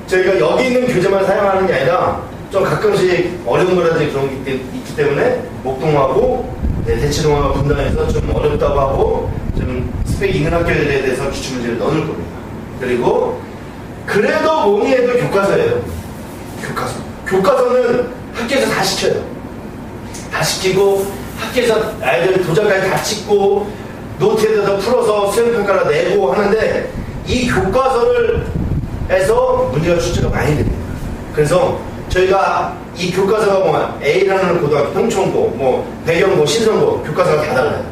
S1: 저희가 여기 있는 교재만 사용하는 게 아니라 좀 가끔씩 어려운 거라든지 그런 게 있기 때문에 목동하고 대치동하고 분당해서 좀 어렵다고 하고 좀 스펙 있는 학교들에 대해서 기출문제를 넣을 겁니다. 그리고 그래도 뭐니 해도 교과서예요. 교과서는 학교에서 다 시켜요. 다 시키고 학교에서 아이들 도장까지 다 찍고 노트에다 풀어서 수행평가를 내고 하는데 이 교과서를 해서 문제가 출제가 많이 됩니다. 그래서 저희가 이 교과서가 A라는 고등학교, 평촌고, 배경고, 신성고 교과서가 다 달라요.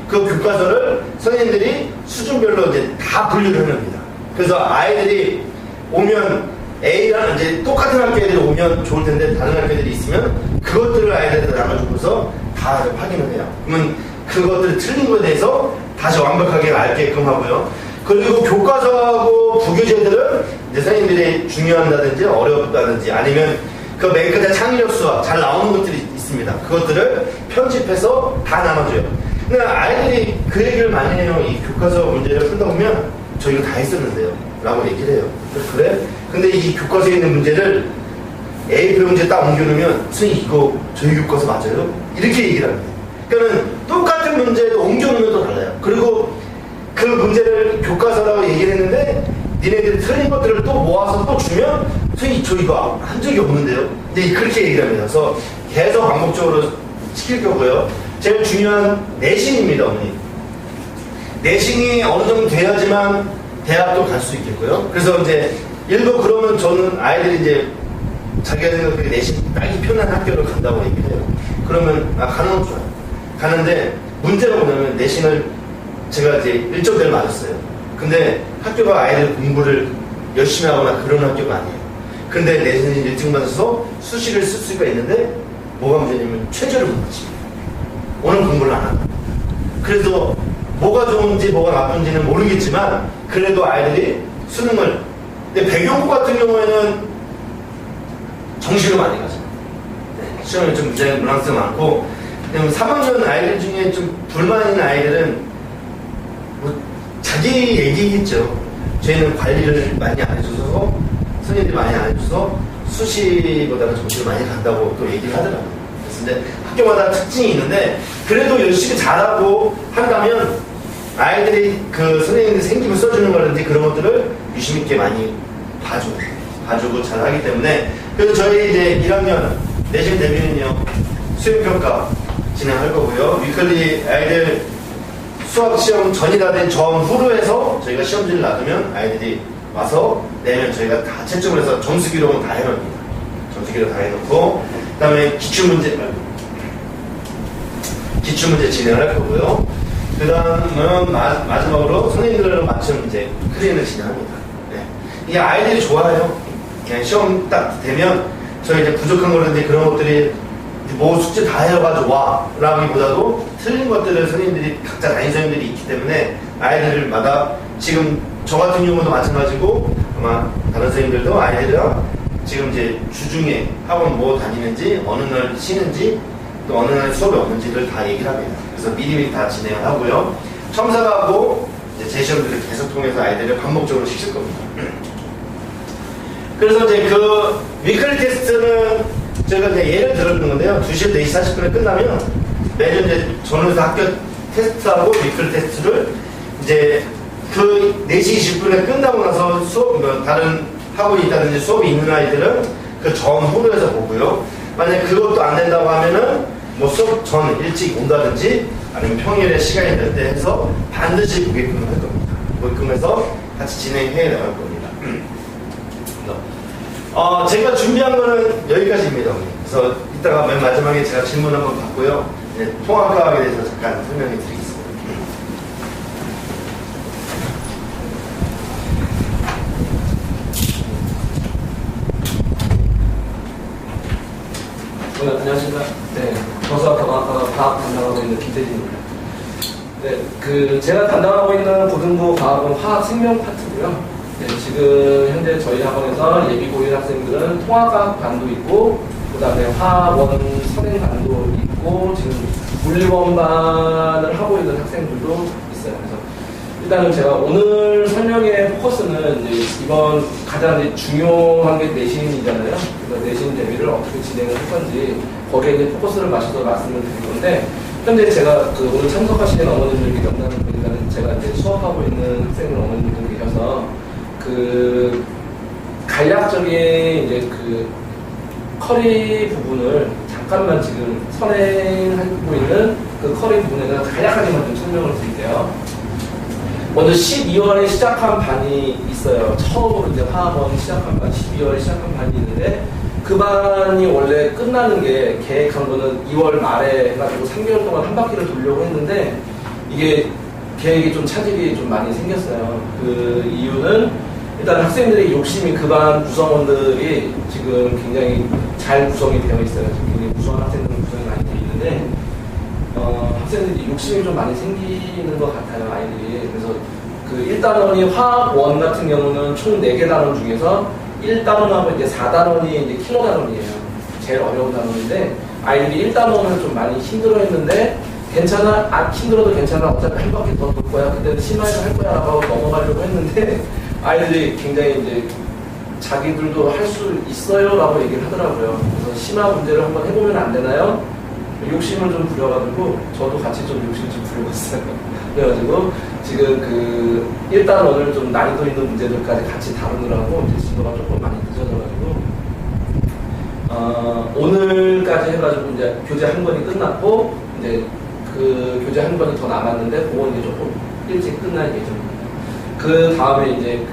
S1: 그 교과서를 선생님들이 수준별로 이제 다 분류를 해냅니다. 그래서 아이들이 오면 A랑 이제 똑같은 학교 애들이 오면 좋을 텐데 다른 학교 애들이 있으면 그것들을 아이들한테 나눠주고서 다 확인을 해요. 그러면 그것들이 틀린 거에 대해서 다시 완벽하게 알게끔 하고요. 그리고 교과서하고 부교재들은 이제 선생님들이 중요한다든지 어렵다든지 아니면 그 맨 끝에 창의력 수학 잘 나오는 것들이 있습니다. 그것들을 편집해서 다 나눠줘요. 근데 아이들이 그 얘기를 많이 해요. 이 교과서 문제를 풀다 보면 저 이거 다 했었는데요 라고 얘기를 해요. 그래? 근데 이 교과서에 있는 문제를 A표 문제 딱 옮겨놓으면 선생님 이거 저희 교과서 맞아요? 이렇게 얘기를 합니다. 그러니까 똑같은 문제도 옮겨놓으면 또 달라요. 그리고 그 문제를 교과서라고 얘기를 했는데 니네들이 틀린 것들을 또 모아서 또 주면 선생님 저 이거 한 적이 없는데요? 근데 그렇게 얘기를 합니다. 그래서 계속 반복적으로 시킬 거고요. 제일 중요한 내신입니다. 어머니. 내신이 어느 정도 돼야지만 대학도 갈 수 있겠고요. 그래서 이제 일부 그러면 저는 아이들이 이제 자기가 생각하기에 내신 딱히 편한 학교를 간다고 얘기를 해요. 그러면 가는 건 좋아요. 가는데 문제가 뭐냐면 내신을 제가 이제 일정대로 맞았어요. 근데 학교가 아이들 공부를 열심히 하거나 그런 학교가 아니에요. 근데 내신을 일찍 맞아서 수시를 쓸 수가 있는데 뭐가 문제냐면 최저를 못 맞춥니다. 오늘 공부를 안 한다. 그래서 뭐가 좋은지 뭐가 나쁜지는 모르겠지만 그래도 아이들이 수능을 근데 배경고 같은 경우에는 정시로 많이 가죠. 네, 시험에 좀 문항성 많고 3학년 아이들 중에 좀 불만 있는 아이들은 자기 얘기겠죠. 저희는 관리를 많이 안 해줘서 선생님들이 많이 안 해줘서 수시보다는 정시를 많이 간다고 또 얘기를 하더라고요. 근데 학교마다 특징이 있는데 그래도 열심히 잘하고 한다면 아이들이 그 선생님들이 생기면 써주는 거라든지 그런 것들을 유심 있게 많이 봐주고 잘하기 때문에 그래서 저희 이제 1학년 내신 대비는요 수행평가 진행할 거고요. 위클리 아이들 수학시험 전이라 된 전후로 해서 저희가 시험지를 놔두면 아이들이 와서 내면 저희가 다 채점을 해서 점수 기록은 다 해놓습니다. 점수 기록 다 해놓고 그 다음에 기출문제 진행을 할 거고요. 그 다음은 마지막으로 선생님들로 맞춘 문제 클리닉을 진행합니다. 네. 이게 아이들이 좋아해요. 그냥 시험 딱 되면 저희 이제 부족한 거라든지 그런 것들이 뭐 숙제 다 해가지고 와 라기보다도 틀린 것들을 선생님들이 각자 담임 선생님들이 있기 때문에 아이들마다 지금 저 같은 경우도 마찬가지고 아마 다른 선생님들도 아이들이랑 지금 이제 주중에 학원 뭐 다니는지 어느 날 쉬는지 또 어느 날 수업이 없는지를 다 얘기를 합니다. 그래서 미리미리 다 진행을 하고요. 첨삭하고 이제 재시험들을 계속 통해서 아이들을 반복적으로 시킬 겁니다. 그래서 이제 그 위클리 테스트는 저희가 이제 예를 들어주는 건데요. 2시 4시 40분에 끝나면 매주 이제 전후에서 학교 테스트하고 위클리 테스트를 이제 그 4시 20분에 끝나고 나서 수업, 다른 학원이 있다든지 수업이 있는 아이들은 그 전후로 해서 보고요. 만약에 그것도 안 된다고 하면은 뭐 수업 전 일찍 온다든지 아니면 평일에 시간이 될 때 해서 반드시 보게끔 할 겁니다. 보게끔 해서 같이 진행해 나갈 겁니다. 제가 준비한 거는 여기까지입니다. 그래서 이따가 맨 마지막에 제가 질문 한번 받고요. 네, 통합과학에 대해서 잠깐 설명해 드리겠습니다.
S2: 네, 안녕하십니까. 네, 정수학과 과학 담당하고 있는 김태진입니다. 네, 제가 담당하고 있는 고등부 과학은 화학 생명 파트고요. 네, 지금 현재 저희 학원에서 예비 고일 학생들은 통합과학 반도 있고, 그 다음에 화원 선행 반도 있고, 지금 물리원반을 하고 있는 학생들도 있어요. 그래서 일단은 제가 오늘 설명의 포커스는 이제 이번 가장 이제 중요한 게 내신이잖아요. 그래서 내신 대비를 어떻게 진행을 할 건지 거기에 이제 포커스를 맞춰서 말씀을 드릴 건데, 현재 제가 오늘 참석하시는 어머님들께 명단을 보니까는 제가 이제 수업하고 있는 학생들 어머님들 계셔서 간략적인 이제 커리 부분을 잠깐만 지금 선행하고 있는 그 커리 부분에 대해서 간략하게만 좀 설명을 드릴게요. 먼저 12월에 시작한 반이 있어요. 처음으로 이제 화학원 시작한 반, 12월에 시작한 반이 있는데 그 반이 원래 끝나는 게 계획한 거는 2월 말에 해가지고 3개월 동안 한 바퀴를 돌려고 했는데 이게 계획이 좀 차질이 좀 많이 생겼어요. 그 이유는 일단 학생들의 욕심이 그 반 구성원들이 지금 굉장히 잘 구성이 되어 있어요. 굉장히 무서운 학생들은 구성이 많이 되어 있는데 학생들이 욕심이 좀 많이 생기는 것 같아요, 아이들이. 그래서 그 1단원이 화학원 같은 경우는 총 4개 단원 중에서 1단원하고 이제 4단원이 이제 킬러 단원이에요. 제일 어려운 단원인데 아이들이 1단원을 좀 많이 힘들어 했는데 괜찮아? 힘들어도 괜찮아. 어차피 한 바퀴 더 돌 거야. 그때는 심화해서 할 거야. 라고 넘어가려고 했는데 아이들이 굉장히 이제 자기들도 할 수 있어요. 라고 얘기를 하더라고요. 그래서 심화 문제를 한번 해보면 안 되나요? 욕심을 좀 부려가지고 저도 같이 좀 욕심 좀 부려봤어요. 그래가지고 지금 1단원을 좀 난이도 있는 문제들까지 같이 다루느라고 이제 진도가 조금 많이 늦어져가지고 오늘까지 해가지고 이제 교재 한 권이 끝났고 이제 그 교재 한 권이 더 남았는데 그건 이제 조금 일찍 끝날 예정입니다. 그 다음에 이제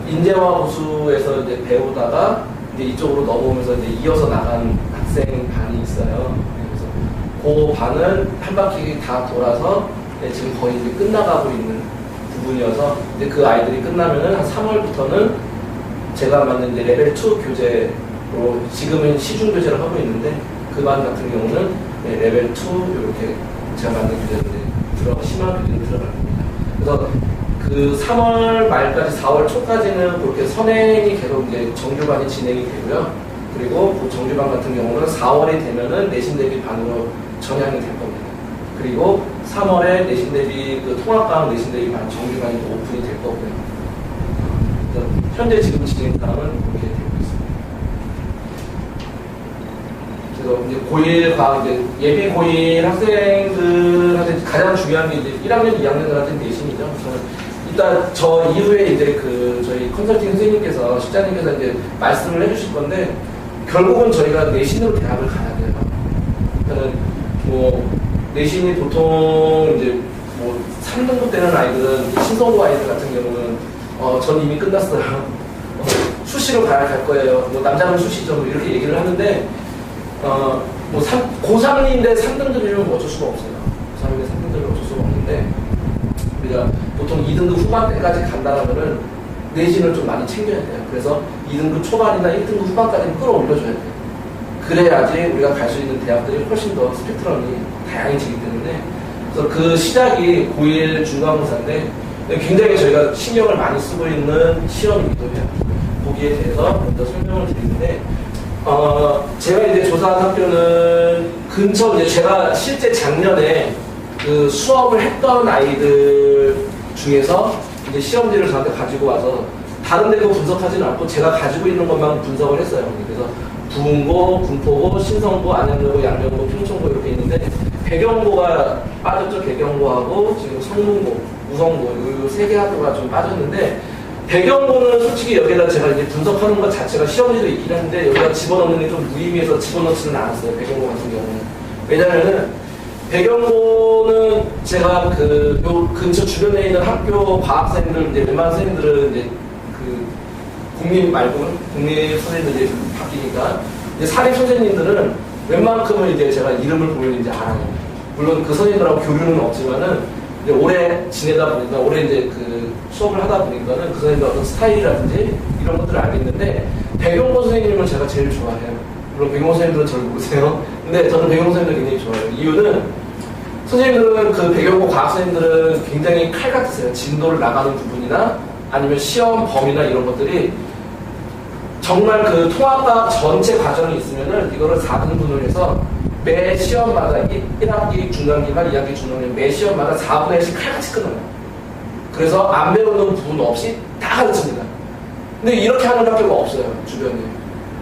S2: 인재와 우수에서 이제 배우다가 이제 이쪽으로 넘어오면서 이제 이어서 나간 학생 반이 있어요. 그래서 그 반은 한 바퀴 다 돌아서 지금 거의 이제 끝나가고 있는 부분이어서 이제 그 아이들이 끝나면은 한 3월부터는 제가 만든 이제 레벨 2 교재로 지금은 시중 교재를 하고 있는데 그 반 같은 경우는 레벨 2 이렇게 제가 만든 교재인데 심화 교재로 들어갈 겁니다. 그래서 그 3월 말까지 4월 초까지는 그렇게 선행이 계속 이제 정규반이 진행이 되고요. 그리고 그 정규반 같은 경우는 4월이 되면은 내신 대비 반으로 전향이 될 겁니다. 그리고 3월에 내신 대비 통합과학 내신 대비 반 정규반이 오픈이 될 거고요. 현재 지금 진행 상황은 그렇게 되고 있습니다. 그래서 이제 고1 과학 이제 예비 고1 학생들한테 가장 중요한 게 이제 1학년, 2학년들한테 내신이죠. 그래서 일단 저 이후에 이제 저희 컨설팅 선생님께서 실장님께서 이제 말씀을 해주실 건데 결국은 저희가 내신으로 대학을 가야 돼요. 그러니까는 내신이 보통 이제 3등급 되는 아이들은 신성고 아이들 같은 경우는 전 이미 끝났어요. 수시로 갈 거예요. 남자는 수시죠. 이렇게 얘기를 하는데 고3인데 3등급이면 어쩔 수가 없어요. 고3인데 3등급이면 어쩔 수가 없는데 우리가 보통 2등급 후반대까지 간다라면은 내신을 좀 많이 챙겨야 돼요. 그래서 2등급 초반이나 1등급 후반까지는 끌어올려줘야 돼요. 그래야지 우리가 갈 수 있는 대학들이 훨씬 더 스펙트럼이 다양해지기 때문에, 그래서 그 시작이 고1 중간고사인데 굉장히 저희가 신경을 많이 쓰고 있는 시험이기도 해요. 거기에 대해서 먼저 설명을 드리는데, 제가 이제 조사한 학교는 근처, 이제 제가 실제 작년에 그 수업을 했던 아이들 중에서 이제 시험지를 저한테 가지고 와서 다른 데도 분석하지는 않고 제가 가지고 있는 것만 분석을 했어요. 그래서 부흥고, 군포고, 신성고, 안양여고, 양명고, 평촌고 이렇게 있는데, 배경고가 빠졌죠. 배경고하고 지금 성문고, 우성고 이 세 개 학교가 좀 빠졌는데, 배경고는 솔직히 여기다 제가 이제 분석하는 것 자체가 시험지도 있긴 한데 여기다 집어넣는 게 좀 무의미해서 집어넣지는 않았어요. 배경고 같은 경우는. 왜냐면은 배경고는 제가 요 근처 주변에 있는 학교 과학생들, 이제 웬만한 선생님들은 이제 국립 말고는 국립 선생님들 이제 바뀌니까 이제 사립 선생님들은 웬만큼은 이제 제가 이름을 보면 이제 알아요. 물론 그 선생님들하고 교류는 없지만은 이제 오래 지내다 보니까, 오래 이제 그 수업을 하다 보니까는 그 선생님들 어떤 스타일이라든지 이런 것들을 알겠는데, 배경고 선생님을 제가 제일 좋아해요. 물론 배경고 선생님들은 저를 모르세요. 근데 저는 배경고 선생님들 굉장히 좋아해요. 이유는 선생님들은 그 배경고 과학 선생님들은 굉장히 칼 같으세요. 진도를 나가는 부분이나 아니면 시험 범위나 이런 것들이 정말 그 통합과학 전체 과정이 있으면은 이거를 4등분을 해서 매 시험마다 1학기 중간기말, 2학기 중간기말 매 시험마다 4분의 1씩 칼같이 끊어요. 그래서 안 배우는 부분 없이 다 가르칩니다. 근데 이렇게 하는 학교가 없어요, 주변에.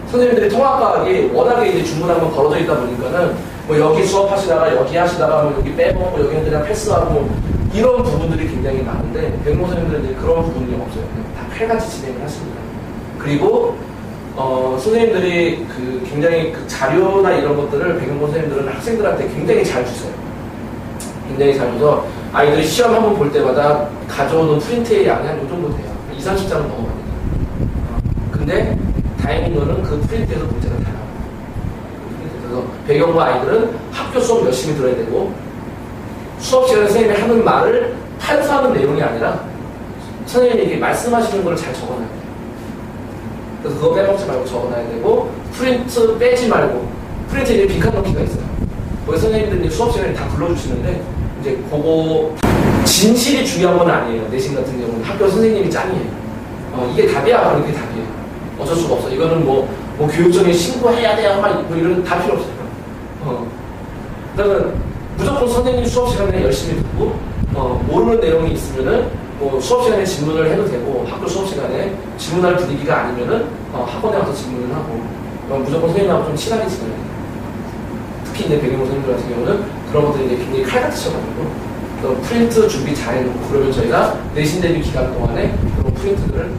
S2: 선생님들이 통합과학이 워낙에 이제 중구난방 걸어져 있다 보니까는 뭐 여기 수업하시다가 여기 하시다가 뭐 여기 빼먹고 여기는 그냥 패스하고 이런 부분들이 굉장히 많은데, 배경고 선생님들은 이제 그런 부분이 없어요. 다 칼같이 진행을 하십니다. 그리고 선생님들이 굉장히 그 자료나 이런 것들을 배경고 선생님들은 학생들한테 굉장히 잘 주세요. 굉장히 잘 줘서 아이들이 시험 한번 볼 때마다 가져오는 프린트의 양이 한 요 정도 돼요. 20, 30장은 넘어갑니다. 근데 다행인 거는 그 프린트에서 문제가 다 나와요. 그래서 배경고 아이들은 학교 수업 열심히 들어야 되고, 수업 시간에 선생님이 하는 말을 판수하는 내용이 아니라 선생님이 말씀하시는 걸 잘 적어놔야 돼요. 그래서 그거 빼먹지 말고 적어놔야 되고, 프린트 빼지 말고, 프린트에 이제 빈칸 넣기가 있어요. 거기 선생님들이 수업 시간에 다 불러주시는데, 이제 그거, 진실이 중요한 건 아니에요. 내신 같은 경우는 학교 선생님이 짱이에요. 이게 답이야. 이게 답이에요. 어쩔 수가 없어. 이거는 뭐 교육청에 신고해야 돼요. 뭐 이런 다 필요 없어요. 그러면 무조건 선생님 수업 시간에 열심히 듣고, 모르는 내용이 있으면은, 뭐 수업 시간에 질문을 해도 되고, 학교 수업 시간에 질문할 분위기가 아니면은 학원에 와서 질문을 하고, 무조건 선생님하고 좀 친하게 지내야 돼요. 특히 이제 배경고 선생님들 같은 경우는 그런 것들이 이제 굉장히 칼같이 쳐가지고, 프린트 준비 잘 해놓고, 그러면 저희가 내신 대비 기간 동안에 그런 프린트들을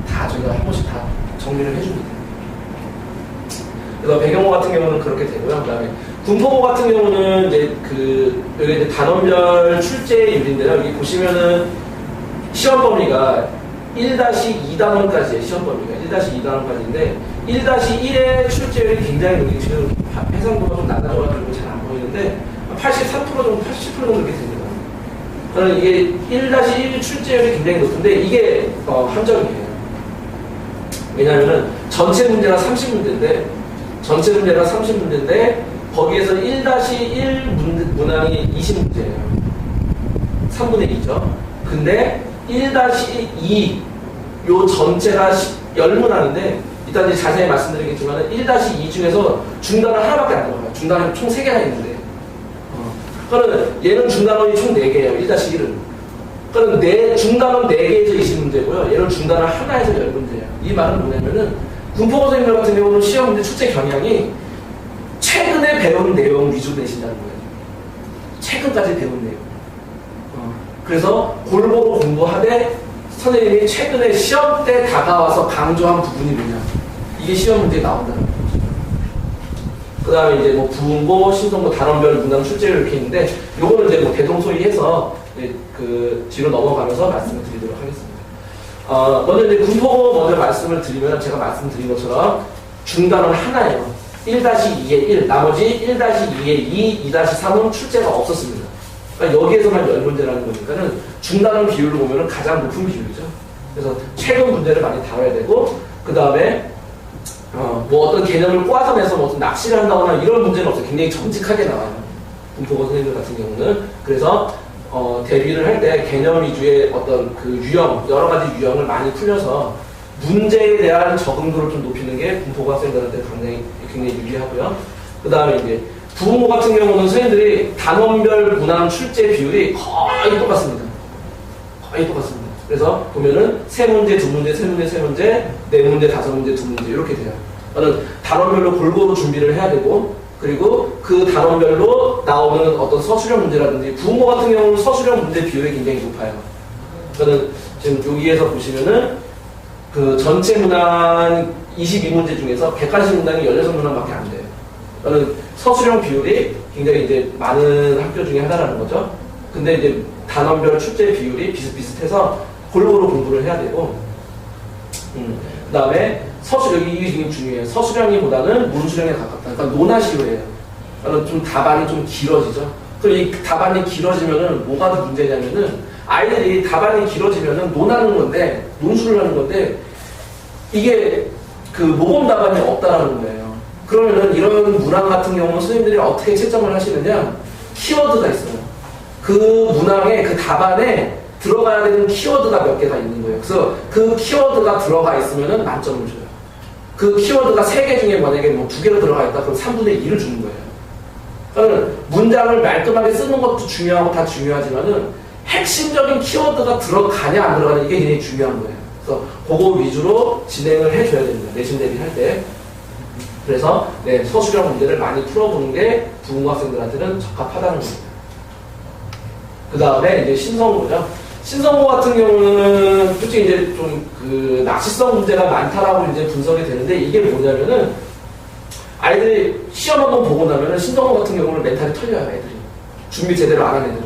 S2: 다 저희가 한 번씩 다 정리를 해줍니다. 그래서 배경고 같은 경우는 그렇게 되고요. 그 다음에 군포고 같은 경우는 이제 여기 이제 단원별 출제율인데요. 여기 보시면은 시험 범위가 1-2단원까지의 시험 범위가 1-2단원까지인데, 1-1의 출제율이 굉장히 높게, 지금 해상도가 좀 낮아져가지고 잘 안 보이는데 83% 정도, 80% 정도 이렇게 됩니다. 저는 이게 1-1 출제율이 굉장히 높은데 이게 함정이에요. 왜냐하면은 전체 문제가 30문제인데, 거기에서 1-1 문항이 20문제예요. 3분의 2죠. 근데 1-2 요 전체가 10문항인데, 이따 이제 자세히 말씀드리겠지만 1-2 중에서 중단원 하나밖에 안 들어가요. 중단원이 총 3개나 있는데, 그러면 얘는 중단원이 총 4개예요. 1-1은. 그러면 중단원 4개에서 20문제고요. 얘는 중단원 하나에서 10문제예요. 이 말은 뭐냐면은, 군포고 선생님들 같은 경우는 시험 문제 출제 경향이 최근에 배운 내용 위주로 내신다는 거예요. 최근까지 배운 내용. 그래서 골고루 공부하되 선생님이 최근에 시험 때 다가와서 강조한 부분이 뭐냐, 이게 시험 문제에 나온다는 거죠. 그 다음에 이제 뭐 부흥고, 신성고, 단원별 문항 출제를 이렇게 있는데, 요거는 이제 뭐 대동소이해서 뒤로 넘어가면서 말씀을 드리도록 하겠습니다. 먼저 이제 군포고 먼저 말씀을 드리면, 제가 말씀드린 것처럼 중단원 하나예요. 1-2에 1, 나머지 1-2에 2, 2-3은 출제가 없었습니다. 그러니까 여기에서만 10문제라는 거니까는 중단원 비율을 보면은 가장 높은 비율이죠. 그래서 최근 문제를 많이 다뤄야 되고, 그 다음에 뭐 어떤 개념을 꼬아서 내서 뭐 어떤 낚시를 한다거나 이런 문제는 없어요. 굉장히 정직하게 나와요. 분포고 선생님들 같은 경우는. 그래서 대비를 할 때 개념 위주의 어떤 그 유형, 여러 가지 유형을 많이 풀려서 문제에 대한 적응도를 좀 높이는 게 분포고 학생들한테 굉장히 유리하고요. 그 다음에 이제 부분고 같은 경우는 선생님들이 단원별 문항 출제 비율이 거의 똑같습니다. 거의 똑같습니다. 그래서 보면은 세 문제, 두 문제, 세 문제, 세 문제, 네 문제, 다섯 문제, 두 문제 이렇게 돼요. 저는 단원별로 골고루 준비를 해야 되고, 그리고 그 단원별로 나오는 어떤 서술형 문제라든지 부분고 같은 경우는 서술형 문제 비율이 굉장히 높아요. 저는 지금 여기에서 보시면은 그 전체 문항 22문제 중에서 객관식 문항이 16문항밖에 안 돼요. 저는 서술형 비율이 굉장히 이제 많은 학교 중에 하나라는 거죠. 근데 이제 단원별 출제 비율이 비슷비슷해서 골고루 공부를 해야 되고, 그 다음에 서술형이 이게 되게 중요해요. 서술형이보다는 문술형에 가깝다. 그러니까 논하시효예요. 그러니까 좀 답안이 좀 길어지죠. 그럼 이 답안이 길어지면은 뭐가 문제냐면은 아이들이 답안이 길어지면은 논하는 건데, 논술을 하는 건데, 이게 그 모범 답안이 없다라는 거예요. 그러면은 이런 문항 같은 경우는 선생님들이 어떻게 채점을 하시느냐, 키워드가 있어요. 그 문항에, 그 답안에 들어가야 되는 키워드가 몇 개가 있는 거예요. 그래서 그 키워드가 들어가 있으면은 만점을 줘요. 그 키워드가 3개 중에 만약에 뭐 2개로 들어가 있다, 그럼 3분의 2를 주는 거예요. 그러니까 문장을 말끔하게 쓰는 것도 중요하고 다 중요하지만은 핵심적인 키워드가 들어가냐 안 들어가냐 이게 굉장히 중요한 거예요. 그래서 그거 위주로 진행을 해줘야 됩니다. 내신 대비할 때. 그래서 네, 서술형 문제를 많이 풀어보는 게 부분고 학생들한테는 적합하다는 겁니다. 그 다음에 이제 신성고죠. 신성고 같은 경우는 솔직히 이제 좀 그 낚시성 문제가 많다라고 이제 분석이 되는데, 이게 뭐냐면은 아이들이 시험 한번 보고 나면은 신성고 같은 경우는 멘탈이 털려요. 애들이 준비 제대로 안 하는 애들은.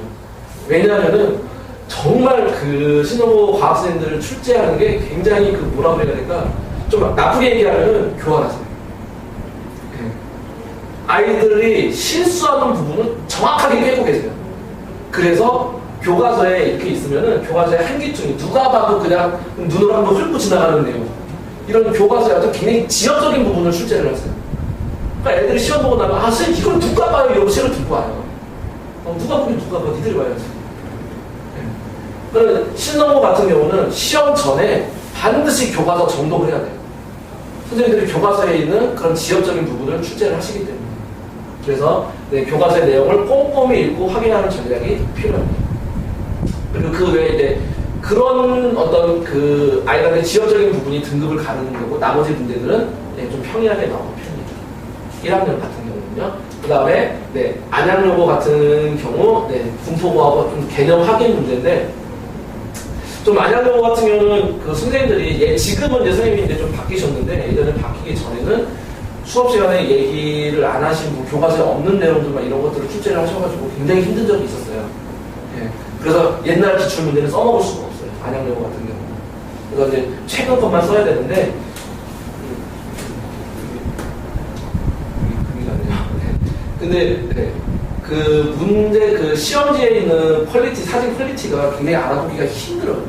S2: 왜냐하면은 정말 그 신성고 과학생들을 출제하는 게 굉장히 그 뭐라고 해야 될까, 좀 나쁘게 얘기하면은 교활하세요. 아이들이 실수하는 부분은 정확하게 꿰고 계세요. 그래서 교과서에 이렇게 있으면은 교과서에 한기중이 누가 봐도 그냥 눈으로 한번 훑고 지나가는 내용, 이런 교과서에 아주 굉장히 지역적인 부분을 출제를 하세요. 그러니까 애들이 시험 보고 나면 아 선생님 이걸 누가 봐요? 이러고 시험을 듣고 와요. 누가 보긴 누가 봐, 니들이 봐야지. 그러면 신성고 같은 경우는 시험 전에 반드시 교과서 정독을 해야 돼요. 선생님들이 교과서에 있는 그런 지역적인 부분을 출제를 하시기 때문에. 그래서 네, 교과서의 내용을 꼼꼼히 읽고 확인하는 전략이 필요합니다. 그리고 그 외에 이제 그런 어떤 그 아이들의 지역적인 부분이 등급을 가르는 거고, 나머지 문제들은 네, 좀 평이하게 나오는 편이죠. 1학년 같은 경우는요. 그 다음에 네, 안양여고 같은 경우 네, 분포고하고 좀 개념 확인 문제인데, 좀 안양여고 같은 경우는 그 선생님들이 지금은 이제 선생님이 이제 좀 바뀌셨는데, 예전에 바뀌기 전에는 수업 시간에 얘기를 안 하시고 교과서에 없는 내용들만 이런 것들을 출제를 하셔가지고 굉장히 힘든 적이 있었어요. 예. 그래서 옛날 기출 문제는 써먹을 수가 없어요. 안양여고 같은 경우. 그래서 이제 최근 것만 써야 되는데, 근데 네. 그 문제 그 시험지에 있는 퀄리티, 사진 퀄리티가 굉장히 알아보기가 힘들어요.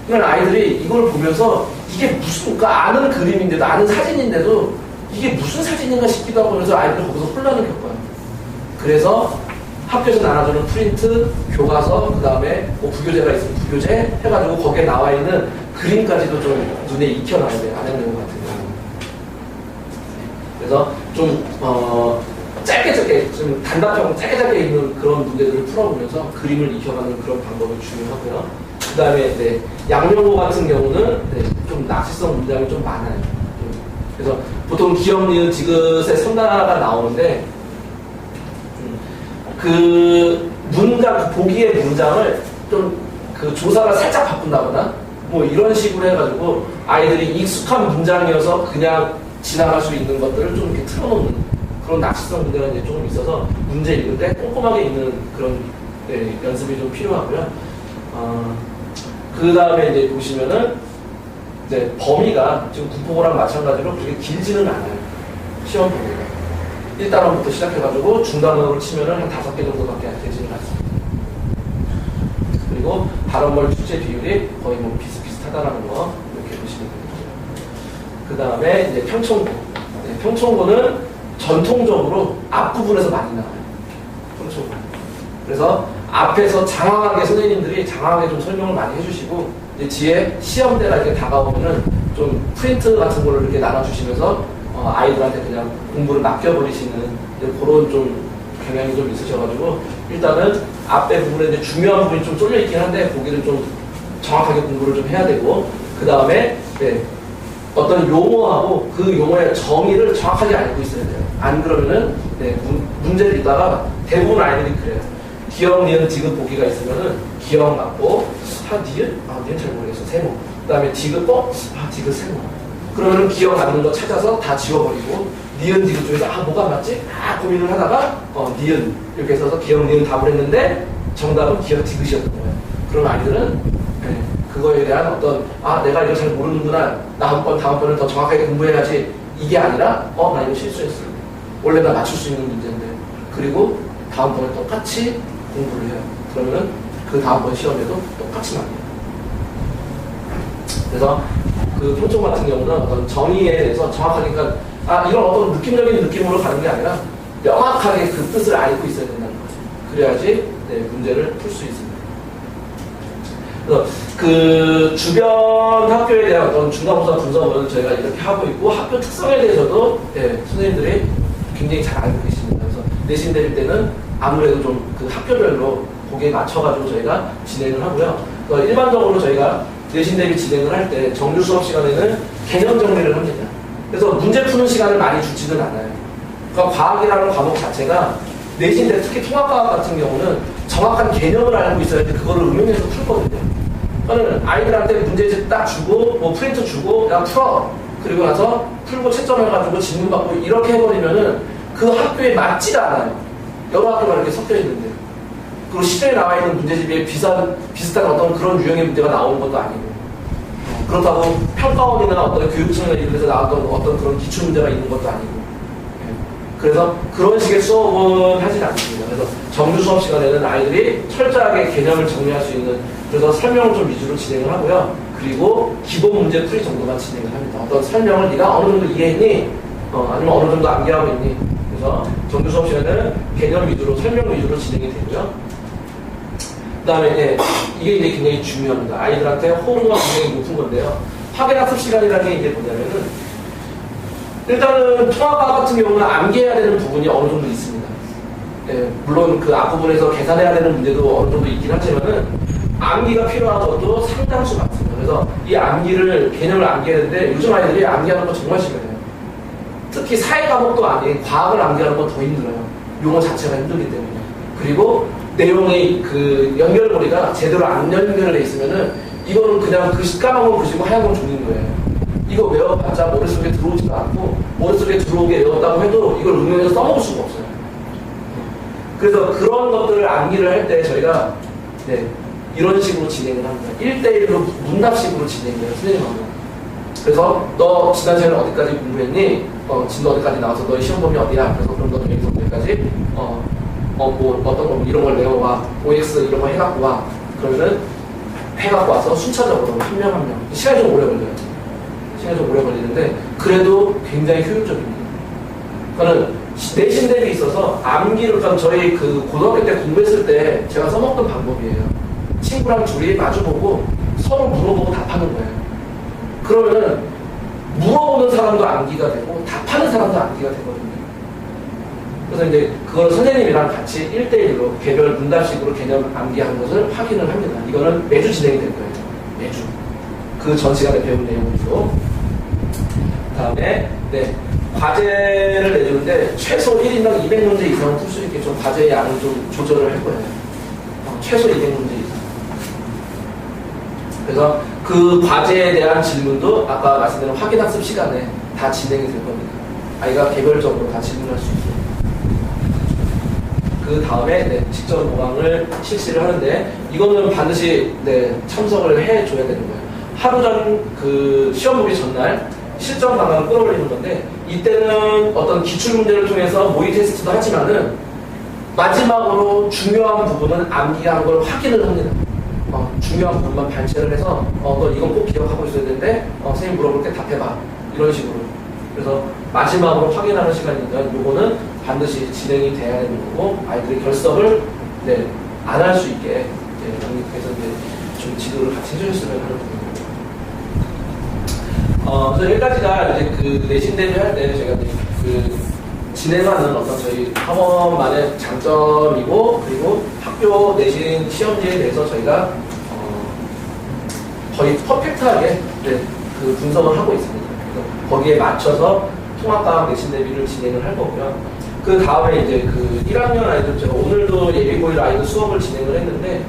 S2: 그러니까 아이들이 이걸 보면서 이게 무슨, 그러니까 아는 그림인데도, 아는 사진인데도 이게 무슨 사진인가 싶기도 하고, 그래서 아이들이 거기서 혼란을 겪어요. 그래서 학교에서 나눠주는 프린트, 교과서, 그 다음에 뭐 부교재가 있으면 부교재 해가지고 거기에 나와 있는 그림까지도 좀 눈에 익혀놔야 돼요. 안양여고 같은 경우. 그래서 좀 짧게 좀 단답형 짧게 있는 그런 문제들을 풀어보면서 그림을 익혀가는 그런 방법이 중요하고요. 그 다음에 네, 양여고 같은 경우는 네, 좀 낚시성 문장이 좀 많아요. 그래서 보통 기역, 니은, 지읒의 선단화가 나오는데, 그 문장, 그 보기의 문장을 좀 그 조사가 살짝 바꾼다거나 뭐 이런 식으로 해가지고 아이들이 익숙한 문장이어서 그냥 지나갈 수 있는 것들을 좀 이렇게 틀어놓는 그런 낚시성 문제가 이제 조금 있어서 문제 읽을 때 꼼꼼하게 읽는 그런 네, 연습이 좀 필요하고요. 그 다음에 이제 보시면은 이제 범위가 지금 군포고랑 마찬가지로 그렇게 길지는 않아요. 시험 범위가 1단원부터 시작해가지고 중단원으로 치면은 한 5개 정도밖에 되지는 않습니다. 그리고 발언벌 출제 비율이 거의 뭐 비슷비슷하다. 하다라는 거 이렇게 보시면 됩니다. 그 다음에 이제 평총고. 네, 평총고는 전통적으로 앞부분에서 많이 나와요. 평총고. 그래서 앞에서 장황하게 선생님들이 장황하게 좀 설명을 많이 해주시고 이제 뒤에 시험대가 이렇게 다가오면은 좀 프린트 같은 거를 이렇게 나눠주시면서 아이들한테 그냥 공부를 맡겨버리시는 그런 좀 경향이 좀 있으셔가지고 일단은 앞에 부분에 이제 중요한 부분이 좀 쏠려 있긴 한데 거기를 좀 정확하게 공부를 좀 해야 되고 그 다음에 네, 어떤 용어하고 그 용어의 정의를 정확하게 알고 있어야 돼요. 안 그러면은 네, 문제를 읽다가 대부분 아이들이 그래요. 기억, 니은, 디귿 보기가 있으면은 기억 맞고 니은? 니은 잘 모르겠어. 세모. 그 다음에 디귿 디귿 세모. 그러면은 기억 맞는 거 찾아서 다 지워버리고 니은, 디귿 중에서 뭐가 맞지? 고민을 하다가 니은 이렇게 써서 기억, 니은 답을 했는데 정답은 기억, 디귿이었던 거예요. 그런 아이들은 네, 그거에 대한 어떤 내가 이거 잘 모르는구나. 다음번은 더 정확하게 공부해야지. 이게 아니라 나 이거 실수했어. 원래 나 맞출 수 있는 문제인데. 그리고 다음번에 똑같이 공부를 해요. 그러면은 그 다음번 시험에도 똑같이 맞아요. 그래서 그 평총 같은 경우는 어떤 정의에 대해서 정확하게 그러니까 이런 어떤 느낌적인 느낌으로 가는 게 아니라 명확하게 그 뜻을 알고 있어야 된다는 거죠. 그래야지 네, 문제를 풀 수 있습니다. 그래서 그 주변 학교에 대한 어떤 중간고사 분석을 저희가 이렇게 하고 있고 학교 특성에 대해서도 네, 선생님들이 굉장히 잘 알고 계십니다. 그래서 내신 대비 때는 아무래도 좀 그 학교별로 거기에 맞춰가지고 저희가 진행을 하고요. 그래서 일반적으로 저희가 내신 대비 진행을 할 때 정규 수업 시간에는 개념 정리를 합니다. 그래서 문제 푸는 시간을 많이 주지는 않아요. 그러니까 과학이라는 과목 자체가 내신 대 특히 통합과학 같은 경우는 정확한 개념을 알고 있어야지 그거를 응용해서 풀거든요. 그러니까 아이들한테 문제집 딱 주고 뭐 프린트 주고 야 풀어. 그리고 나서 풀고 채점해가지고 질문 받고 이렇게 해버리면은 그 학교에 맞지가 않아요. 여러 학교가 이렇게 섞여 있는데. 그리고 시중에 나와 있는 문제집에 비슷한 어떤 그런 유형의 문제가 나오는 것도 아니고. 그렇다고 평가원이나 어떤 교육청이나 이런 데서 나왔던 어떤 그런 기출 문제가 있는 것도 아니고. 그래서 그런 식의 수업은 하진 않습니다. 그래서 정규 수업 시간에는 아이들이 철저하게 개념을 정리할 수 있는 그래서 설명을 좀 위주로 진행을 하고요. 그리고 기본 문제 풀이 정도만 진행을 합니다. 어떤 설명을 네가 어느 정도 이해했니? 아니면 어느 정도 암기하고 있니? 그래서 정규 수업 시간에는 개념 위주로 설명 위주로 진행이 되고요. 그 다음에 이게 이제 굉장히 중요합니다. 아이들한테 호응도가 굉장히 높은 건데요. 확인학습 시간이라는 게 이제 뭐냐면은 일단은 통합과학 같은 경우는 암기해야 되는 부분이 어느 정도 있습니다. 예, 물론 그 앞부분에서 계산해야 되는 문제도 어느 정도 있긴 하지만은 암기가 필요한 것도 상당수 많습니다. 그래서 이 암기를 개념을 암기해야 되는데 요즘 아이들이 암기하는 거 정말 싫어해요. 특히 사회 과목도 아닌 과학을 암기하는 건 더 힘들어요. 용어 자체가 힘들기 때문에. 그리고 내용의 그 연결고리가 제대로 안 연결돼 있으면은 이거는 그냥 글씨 까먹은 글씨고 하얀 건 종인 거예요. 이거 외워봤자 머릿속에 들어오지도 않고 머릿속에 들어오게 외웠다고 해도 이걸 응용해서 써먹을 수가 없어요. 그래서 그런 것들을 암기를 할 때 저희가 이런 식으로 진행을 합니다. 1대1로 문답식으로 진행해요. 선생님하고. 그래서 너 지난 시간에 어디까지 공부했니? 진도 어디까지 나와서 너의 시험 범위 어디야? 그래서 그럼 너는 여기서 어디까지? 뭐 어떤 거 이런 걸 외워와. OX 이런 거 해갖고 와. 그러면은 해갖고 와서 순차적으로 한 명 한 명. 시간이 좀 오래 걸려요. 시간이 좀 오래 걸리는데 그래도 굉장히 효율적입니다. 그러니까 내신 대비 있어서 암기를 그러니까 저희 그 고등학교 때 공부했을 때 제가 써먹던 방법이에요. 친구랑 둘이 마주보고 서로 물어보고 답하는 거예요. 그러면은 물어보는 사람도 암기가 되고 답하는 사람도 암기가 되거든요. 그래서 이제 그걸 선생님이랑 같이 1대1로 개별 문답식으로 개념 암기하는 것을 확인을 합니다. 이거는 매주 진행이 될 거예요. 매주. 그 전 시간에 배운 내용으로. 다음에 과제를 내주는데 최소 1인당 200문제 이상은 풀 수 있게 좀 과제의 양을 좀 조절을 할 거예요. 최소 200문제 이상. 그래서 그 과제에 대한 질문도 아까 말씀드린 확인학습 시간에 다 진행이 될 겁니다. 아이가 개별적으로 다 질문할 수 있어요. 그 다음에 직접 모방을 실시를 하는데 이거는 반드시 참석을 해줘야 되는 거예요. 하루 전 그 시험 보기 전날 실전 방향을 끌어올리는 건데 이때는 어떤 기출 문제를 통해서 모의 테스트도 하지만은 마지막으로 중요한 부분은 암기한 걸 확인을 합니다. 중요한 부분만 발췌를 해서 너 이건 꼭 기억하고 있어야 되는데 선생님 물어볼 때 답해봐 이런 식으로. 그래서 마지막으로 확인하는 시간이니까 요거는 반드시 진행이 돼야 되는 거고 아이들의 결석을 안 할 수 있게 양육께서 좀 지도를 같이 해주셨으면 하는 부분입니다. 그래서 여기까지가 이제 그 내신 대비할 때 제가 그 진행하는 어떤 저희 학원만의 장점이고 그리고 학교 내신 시험지에 대해서 저희가 거의 퍼펙트하게 그 분석을 하고 있습니다. 그래서 거기에 맞춰서 통합과학 내신 대비를 진행을 할 거고요. 그 다음에 이제 그 1학년 아이들 제가 오늘도 예비고일 아이들 수업을 진행을 했는데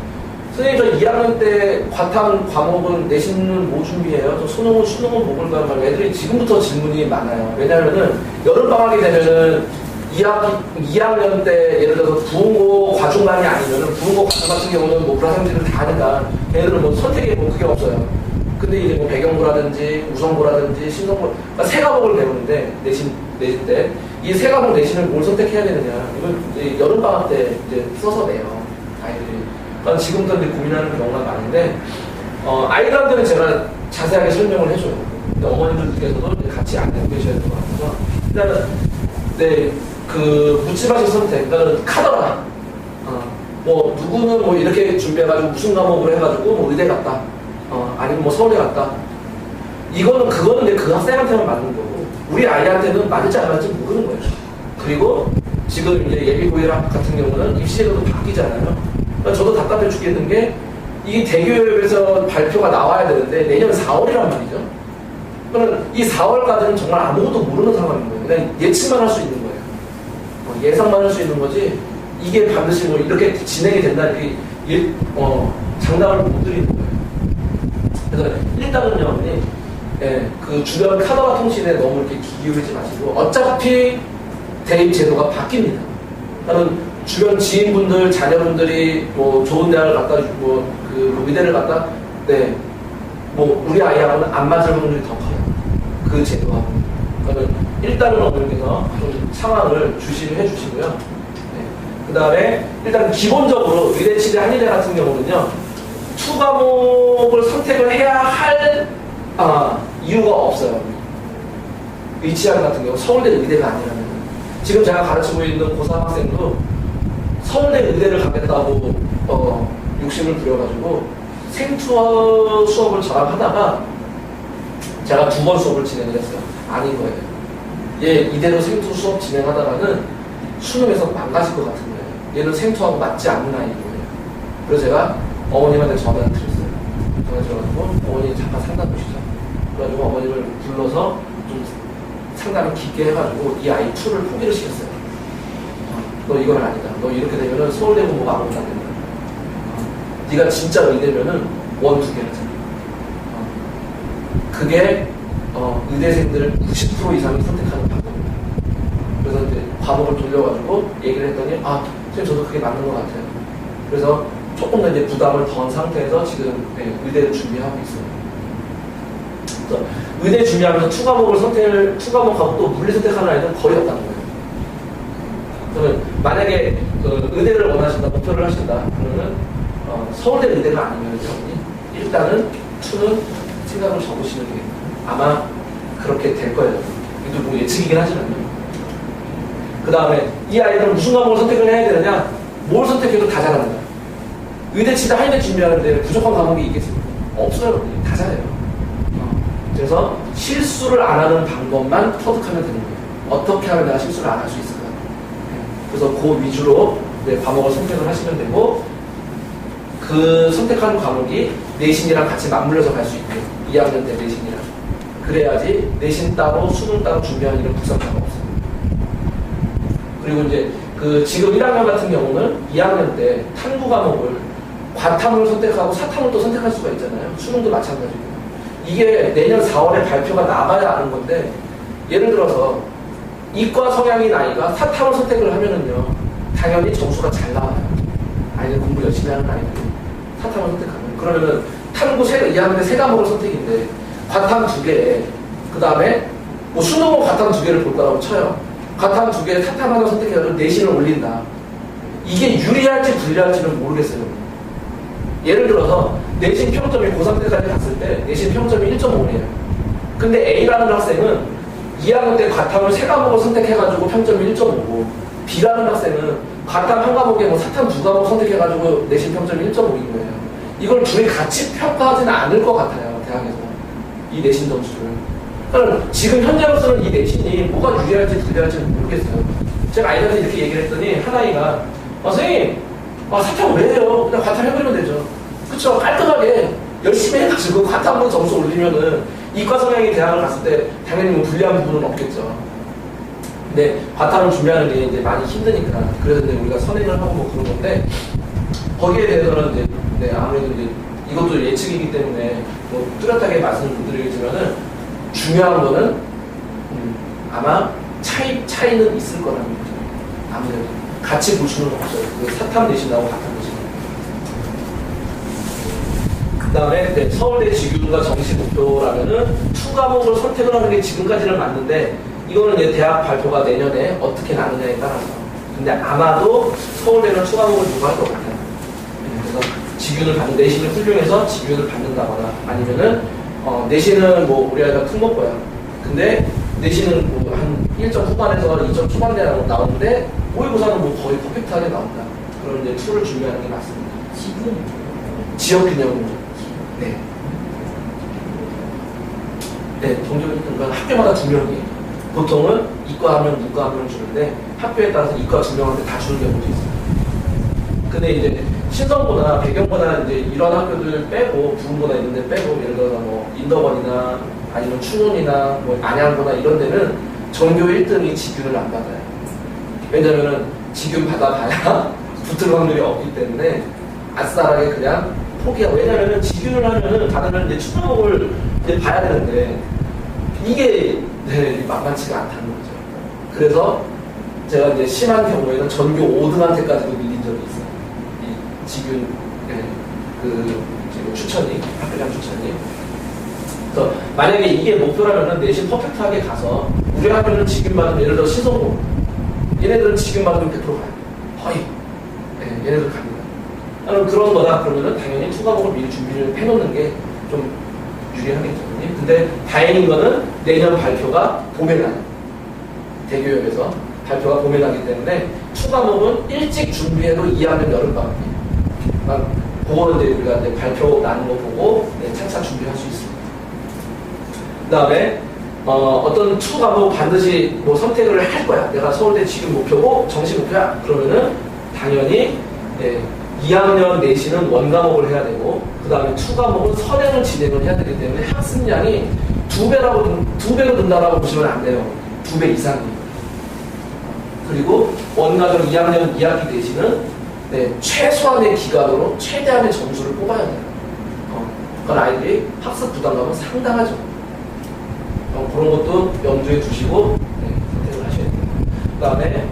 S2: 선생님 저 2학년 때 과탐 과목은 내신은 뭐 준비해요? 저 수능은 뭐 볼까요? 애들이 지금부터 질문이 많아요. 왜냐하면은 여름방학이 되면은 2학년 때 예를 들어서 부흥고 과중반이 아니면은 부흥고 과중 같은 경우는 뭐 불화생지를 다 하니까 걔네들은 뭐 선택이 뭐 그게 없어요. 근데 이제 뭐 배경고라든지 우성고라든지 신성고 그러니까 세 과목을 배우는데 내신 때 이 세 과목 내신을 뭘 선택해야 되느냐 이걸 이제 여름방학 때 이제 써서 내요 아이들이. 그러니까 지금부터 이제 고민하는 경우가 많은데 아이들한테는 제가 자세하게 설명을 해줘요. 근데 어머님들께서도 같이 안내고 계셔야 될 것 같아서 일단은 그 묻지마식 선택, 그러니까 카더라. 뭐 누구는 뭐 이렇게 준비해가지고 무슨 과목을 해가지고 뭐 의대 갔다. 아니면 뭐 서울대 갔다. 그거는 이제 그 학생한테만 맞는 거고 우리 아이한테는 맞을지 안 맞을지 모르는 거예요. 그리고 지금 이제 예비고일 같은 경우는 입시제도도 바뀌잖아요. 그러니까 저도 답답해 죽겠는 게 이 대교협에서 발표가 나와야 되는데 내년 4월이란 말이죠. 그러면 이 4월까지는 정말 아무것도 모르는 상황인 거예요. 그냥 예측만 할 수 있는 거예요. 예상만 할 수 있는 거지 이게 반드시 뭐 이렇게 진행이 된다 이렇게 장담을 못 드리는 거예요. 그래서 일단은요, 어머니, 그 주변 카더라 통신에 너무 이렇게 기울이지 마시고 어차피 대입 제도가 바뀝니다. 나는 주변 지인분들, 자녀분들이 뭐 좋은 대학을 갔다 주고 그 의대를 갔다, 뭐 우리 아이하고는 안 맞을 분들이 더 커요. 그 제도하고. 그러니까 일단은 어머니께서 좀 상황을 주시해 주시고요. 그 다음에 일단 기본적으로 의대, 치대, 한의대 같은 경우는요. 투 과목을 선택을 해야 할 이유가 없어요. 의치학 같은 경우 서울대 의대가 아니라면 지금 제가 가르치고 있는 고3 학생도 서울대 의대를 가겠다고 욕심을 부려가지고 생투어 수업을 저랑 하다가 제가 2번 수업을 진행을 했어요. 아닌 거예요. 얘 이대로 생투 수업 진행하다가는 수능에서 망가질 것 같은 거예요. 얘는 생투하고 맞지 않는 아이인 거예요. 그래서 제가 어머님한테 전화를 드렸어요. 전화 드려가지고 어머니 잠깐 상담 보시죠. 그래가지고 어머님을 불러서 좀 상담을 깊게 해가지고 이 아이 2를 포기를 시켰어요. 너 이건 아니다. 너 이렇게 되면은 서울대 공부가 아무것도 안 된다. 네가 진짜 의대면은 1, 2개를 잖아. 그게 의대생들을 90% 이상이 선택하는 방법입니다. 그래서 이제 과목을 돌려가지고 얘기를 했더니 선생님 저도 그게 맞는 것 같아요. 그래서 조금 더 이제 부담을 덜은 상태에서 지금 의대를 준비하고 있어요. 그래서 의대 준비하면서 투 과목하고 또 물리 선택하는 아이들은 거의 없다는 거예요. 그러면 만약에 그 의대를 원하신다, 목표를 하신다, 그러면 서울대 의대가 아니면 일단은 투는 생각을 접으시는 게 아마 그렇게 될 거예요. 이것도 뭐 예측이긴 하지만요. 그 다음에 이 아이들은 무슨 과목을 선택을 해야 되느냐? 뭘 선택해도 다 잘합니다. 의대 치다 한의대 준비하는데 부족한 과목이 있겠습니까? 없어요. 다 잘해요. 그래서 실수를 안 하는 방법만 터득하면 되는 거예요. 어떻게 하면 내가 실수를 안 할 수 있을까? 그래서 그 위주로 과목을 선택을 하시면 되고 그 선택하는 과목이 내신이랑 같이 맞물려서 갈 수 있게 2학년 때 내신이랑 그래야지 내신 따로 수능 따로 준비하는 일은 부담자가 없어요. 그리고 이제 그 지금 1학년 같은 경우는 2학년 때 탐구 과목을 과탐을 선택하고 사탐을 또 선택할 수가 있잖아요. 수능도 마찬가지고 이게 내년 4월에 발표가 나봐야 아는 건데 예를 들어서 이과 성향인 아이가 사탐을 선택을 하면은요 당연히 점수가 잘 나와요. 아이들 공부 열심히 하는 아이들이 사탐을 선택하면 그러면은 탐구 2학년 때 3과목을 선택인데 과탐 2개에 그 다음에 뭐 수능은 과탐 2개를 볼 거라고 쳐요. 과탐 2개에 사탐 하나 선택해가지고 내신을 올린다. 이게 유리할지 불리할지는 모르겠어요. 예를 들어서 내신 평점이 고3 때까지 갔을 때 내신 평점이 1.5예요. 근데 A라는 학생은 2학년 때 과탐을 3과목을 선택해가지고 평점이 1.5고 B라는 학생은 과탐 한 과목에 뭐 사탐 2과목 선택해가지고 내신 평점이 1.5인 거예요. 이걸 둘이 같이 평가하지는 않을 것 같아요. 대학에서. 이 내신 점수를. 그러니까 지금 현재로서는 이 내신이 뭐가 유리할지 불리할지는 모르겠어요. 제가 아이한테 이렇게 얘기를 했더니 한 아이가 선생님 사탐 왜 해요? 그냥 과탐 해버리면 되죠. 그쵸? 깔끔하게 열심히 해가지고 과탐 점수 올리면은 이과 성향이 대학을 갔을 때 당연히 뭐 불리한 부분은 없겠죠. 근데 과탐을 준비하는 게 이제 많이 힘드니까 그래서 이제 우리가 선행을 하고 뭐 그런 건데 거기에 대해서는 이제 아무래도 이제 이것도 예측이기 때문에 뭐 뚜렷하게 말씀드리겠지만은 중요한 거는 아마 차이는 있을 거라는 거죠. 아무래도 같이 볼 수는 없어요. 그 사탐 내신하고 과탐 내신. 그 다음에 서울대 직윤과 정시 목표라면은 2과목을 선택을 하는 게 지금까지는 맞는데 이거는 이제 대학 발표가 내년에 어떻게 나느냐에 따라서. 근데 아마도 서울대는 2과목을 요구할 것 같아요. 그래서 직윤을 받는, 내신을 훌륭해서 직윤을 받는다거나 아니면은 내신은 뭐 우리 아이가 특목고야. 근데 내신은 뭐 한 1점 후반에서 2점 초반대 나오는데 모의고사는 뭐 거의 퍼펙트하게 나온다. 그런 이제 툴을 준비하는 게 맞습니다. 지역 균형으로. 네. 네, 동종이니까 학교마다 2명이에요. 보통은 이과 하면 문과 하면 주는데 학교에 따라서 이과 2명한테 다 주는 경우도 있어요. 근데 이제 신성고나 배경고나 이제 이런 학교들 빼고 부흥고나 이런 데 빼고 예를 들어서 뭐 인덕원이나 아니면 충원이나 뭐 안양고나 이런 데는 전교 1등이 직윤을 안 받아요. 왜냐면은 직윤 받아봐야 붙을 확률이 없기 때문에 아싸라게 그냥 포기하고. 왜냐면은 직윤을 하면은 받으면 이제 추가목을 이제 봐야 되는데 이게 만만치가 않다는 거죠. 그래서 제가 이제 심한 경우에는 전교 5등한테까지도 밀린 적이 있어요. 이 직윤 지금 추천이 학교장 추천이. 그래서 만약에 이게 목표라면은 내신 퍼펙트하게 가서 우리 학교는 직윤 받으면 예를 들어 신성고 얘네들은 직윤 받으면 100% 가요. 거의. 얘네들 갑니다. 나는 그런 거다 그러면은 당연히 2과목을 미리 준비를 해놓는 게 좀 유리하겠죠. 근데 다행인 거는 내년 발표가 봄에 나요. 대교협에서 발표가 봄에 나기 때문에 2과목은 일찍 준비해도 2학년 여름방학이에요. 그거는 이제 우리가 이제 발표 나는 거 보고 차차 준비할 수 있습니다. 그 다음에 어떤 2과목 반드시 뭐 선택을 할 거야. 내가 서울대 지금 목표고 정시 목표야. 그러면은 당연히 2학년 내신은 원과목을 해야 되고 그 다음에 2과목은 선행을 진행을 해야 되기 때문에 학습량이 2배로 든다라고 보시면 안 돼요. 2배 이상이에요. 그리고 원과정 2학년 2학기 내신은 최소한의 기간으로 최대한의 점수를 뽑아야 돼요. 그러니까 아이들이 학습 부담감은 상당하죠. 그런 것도 염두에 두시고 선택을 하셔야 돼요. 그 다음에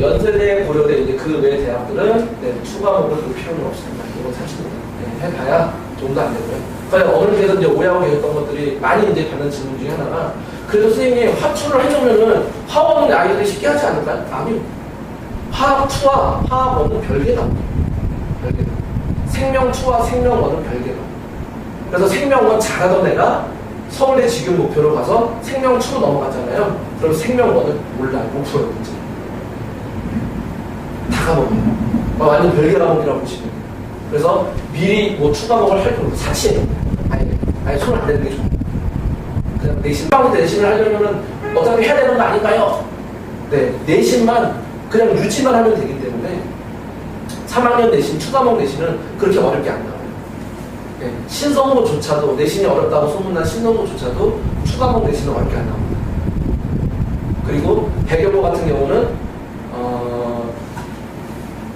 S2: 연세대, 고려대 이제 그 외 대학들은 2과목을 볼 필요는 없습니다. 이건 사실 해봐야 좀도 안 되고요. 그러니까 어느 때도 이제 오해하고 계셨던 것들이 많이 이제 받는 질문 중에 하나가 그래도 선생님이 화투를 해주면은 화원은 아이들이 쉽게 하지 않을까요? 아니요. 화투와 화원은 별개다. 별개다. 생명투와 생명원은 별개다. 그래서 생명원 잘하던 애가 서울대 직윤 목표로 가서 생명투로 넘어갔잖아요. 그럼 생명원은 몰라요. 못 풀어요. 문제. 다 과목이에요. 완전 별개 과목이라고 보시면 돼요. 그래서 미리 뭐 추가목을 할 필요 사치예요. 아예 손 안 대는 게 좋아요. 그냥 내신방 내신을 하려면은 어차피 해야 되는 거 아닌가요? 내신만 그냥 유치만 하면 되기 때문에 3학년 내신, 추가목 내신은 그렇게 어렵게 안 나와요. 신성고조차도 내신이 어렵다고 소문난 신성고조차도 추가목 내신은 어렵게 안 나옵니다. 그리고 배경고 같은 경우는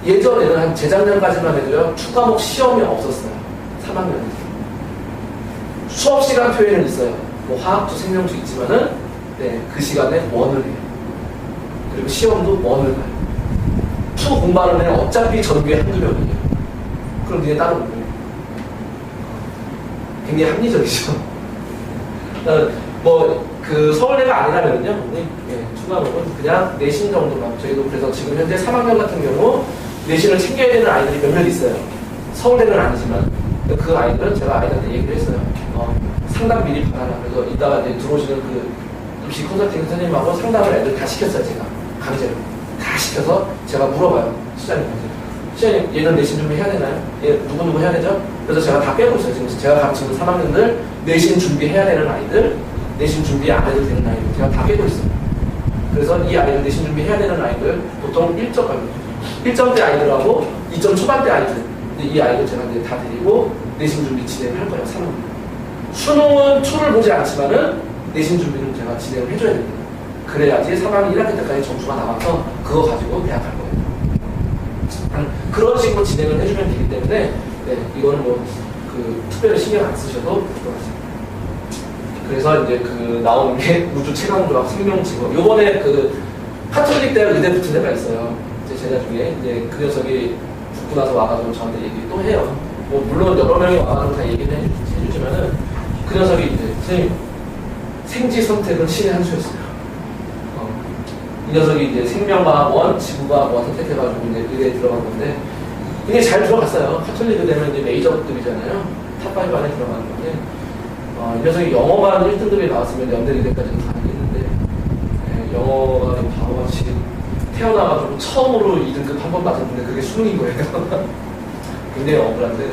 S2: 예전에는 한 재작년까지만 해도요 추가목 시험이 없었어요. 3학년에서 수업 시간 표에는 있어요. 뭐 화학도 생명도 있지만은 그 시간에 원을 해요. 그리고 시험도 원을 가요. 투 공부하는 애는 어차피 전교에 한두 명이에요. 그럼 니네 따로 못 해요. 굉장히 합리적이죠. 뭐 그 서울대가 아니라면요 추가목은 그냥 내신 정도만. 저희도 그래서 지금 현재 3학년 같은 경우 내신을 챙겨야 되는 아이들이 몇몇 있어요. 서울대는 아니지만 그 아이들은 제가 아이들한테 얘기를 했어요. 상담 미리 받아라. 그래서 이따가 이제 들어오시는 그 입시 컨설팅 선생님하고 상담을 애들 다 시켰어요. 제가 강제로 다 시켜서 제가 물어봐요. 시장님한테. 시장님 얘는 내신 준비 해야 되나요? 얘 누구누구 해야 되죠? 그래서 제가 다 빼고 있어요. 지금 제가 가르치는 3학년들 내신 준비해야 되는 아이들, 내신 준비 안 해도 되는 아이들 제가 다 빼고 있어요. 그래서 이 아이들 내신 준비해야 되는 아이들 보통 1점대 아이들하고 2점 초반대 아이들, 근데 이 아이들 제가 이제 다 데리고 내신 준비 진행을 할 거예요. 3학년. 수능은 툴을 보지 않지만은 내신 준비는 제가 진행을 해줘야 됩니다. 그래야지 3학년 1학기 때까지 점수가 나와서 그거 가지고 대학 갈 거예요. 그런 식으로 진행을 해주면 되기 때문에 네, 이거는 뭐 특별히 신경 안 쓰셔도 될 것 같습니다. 그래서 이제 나오는 게 우주 최강조합 생명직업. 요번에 카톨릭 대학 의대 붙은 데가 있어요. 제 제자 중에 이제 그 녀석이 붙고 나서 와가지고 저한테 얘기 또 해요. 뭐 물론 여러 명이 와가지고 다 얘기를 해주지만은 그 녀석이 이제 선생님 생지 선택은 신의 한 수였어요. 이 녀석이 이제 생명과학 1, 지구과학 1 선택해가지고 이제 의대에 들어간 건데 이게 잘 들어갔어요. 카톨릭 의대면 이제 메이저급이잖아요. 탑5 안에 들어가는 건데 이 녀석이 영어만 1등급이 나왔으면 연대 의대까지는 가능했는데 영어가 바보같이 태어나가지고 처음으로 2등급 한 번 맞았는데 그게 수능인 거예요. 굉장히 억울한데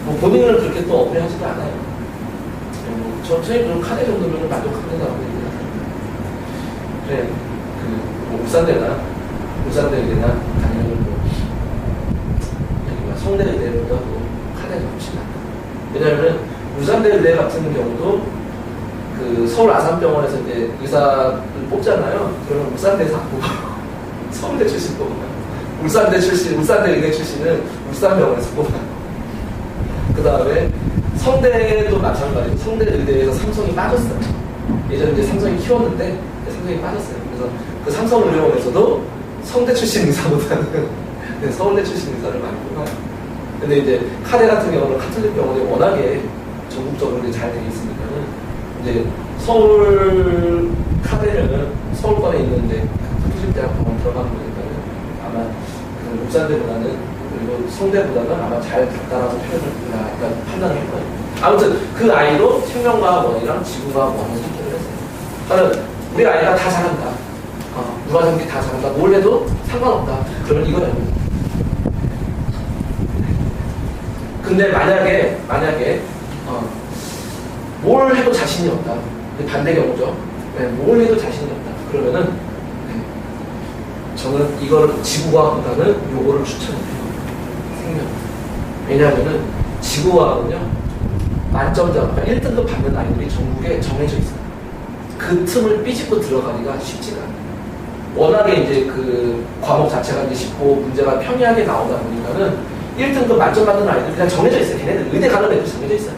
S2: 뭐 본인은 그렇게 또 억울해하지도 않아요. 선생님 카드 정도면 만족합니다라고 얘기해요. 그래, 울산대나 의대나 아니면 성대 의대보다 카드가 훨씬 낫다. 왜냐하면 울산대 의대 같은 경우도 서울 아산병원에서 이제 의사를 뽑잖아요. 그러면 울산대에서 안 뽑아요. 서울대 출신 뽑아요. 울산대 의대 출신은 울산병원에서 뽑아요. 그 다음에 성대도 마찬가지고 성대 의대에서 삼성이 빠졌어요. 예전에 이제 삼성이 키웠는데 삼성이 빠졌어요. 그래서 그 삼성의료원에서도 성대 출신 의사보다는 서울대 출신 의사를 많이 뽑아요. 근데 이제 카대 같은 경우는 카톨릭 병원이 워낙에 전국적으로 잘 되어 있으니까는 이제 서울 카대는 서울권에 있는 이제 카톨릭대학 병원 들어가는 거니까는 아마 울산대보다는 그리고 성대보다는 아마 잘 갔다라고 약간 판단을 할 거예요. 아무튼 그 아이도 생명과학 1이랑 지구과학 1을 선택을 했어요. 그러니까 우리 아이가 다 잘한다. 누가 저렇게 다 잘한다. 뭘 해도 상관없다. 그러면 이거예요. 근데 만약에 뭘 해도 자신이 없다. 반대 경우죠. 네, 뭘 해도 자신이 없다. 그러면은 저는 이거를 지구과학보다는 요거를 추천해요. 생명. 왜냐하면은 지구과학은요 만점자 1등급 받는 아이들이 전국에 정해져 있어요. 그 틈을 삐집고 들어가기가 쉽지가 않아요. 워낙에 이제 과목 자체가 이제 쉽고 문제가 평이하게 나오다 보니까는 1등급 만점 받는 아이들이 그냥 정해져 있어요. 걔네들 의대 가는 애들 정해져 있어요.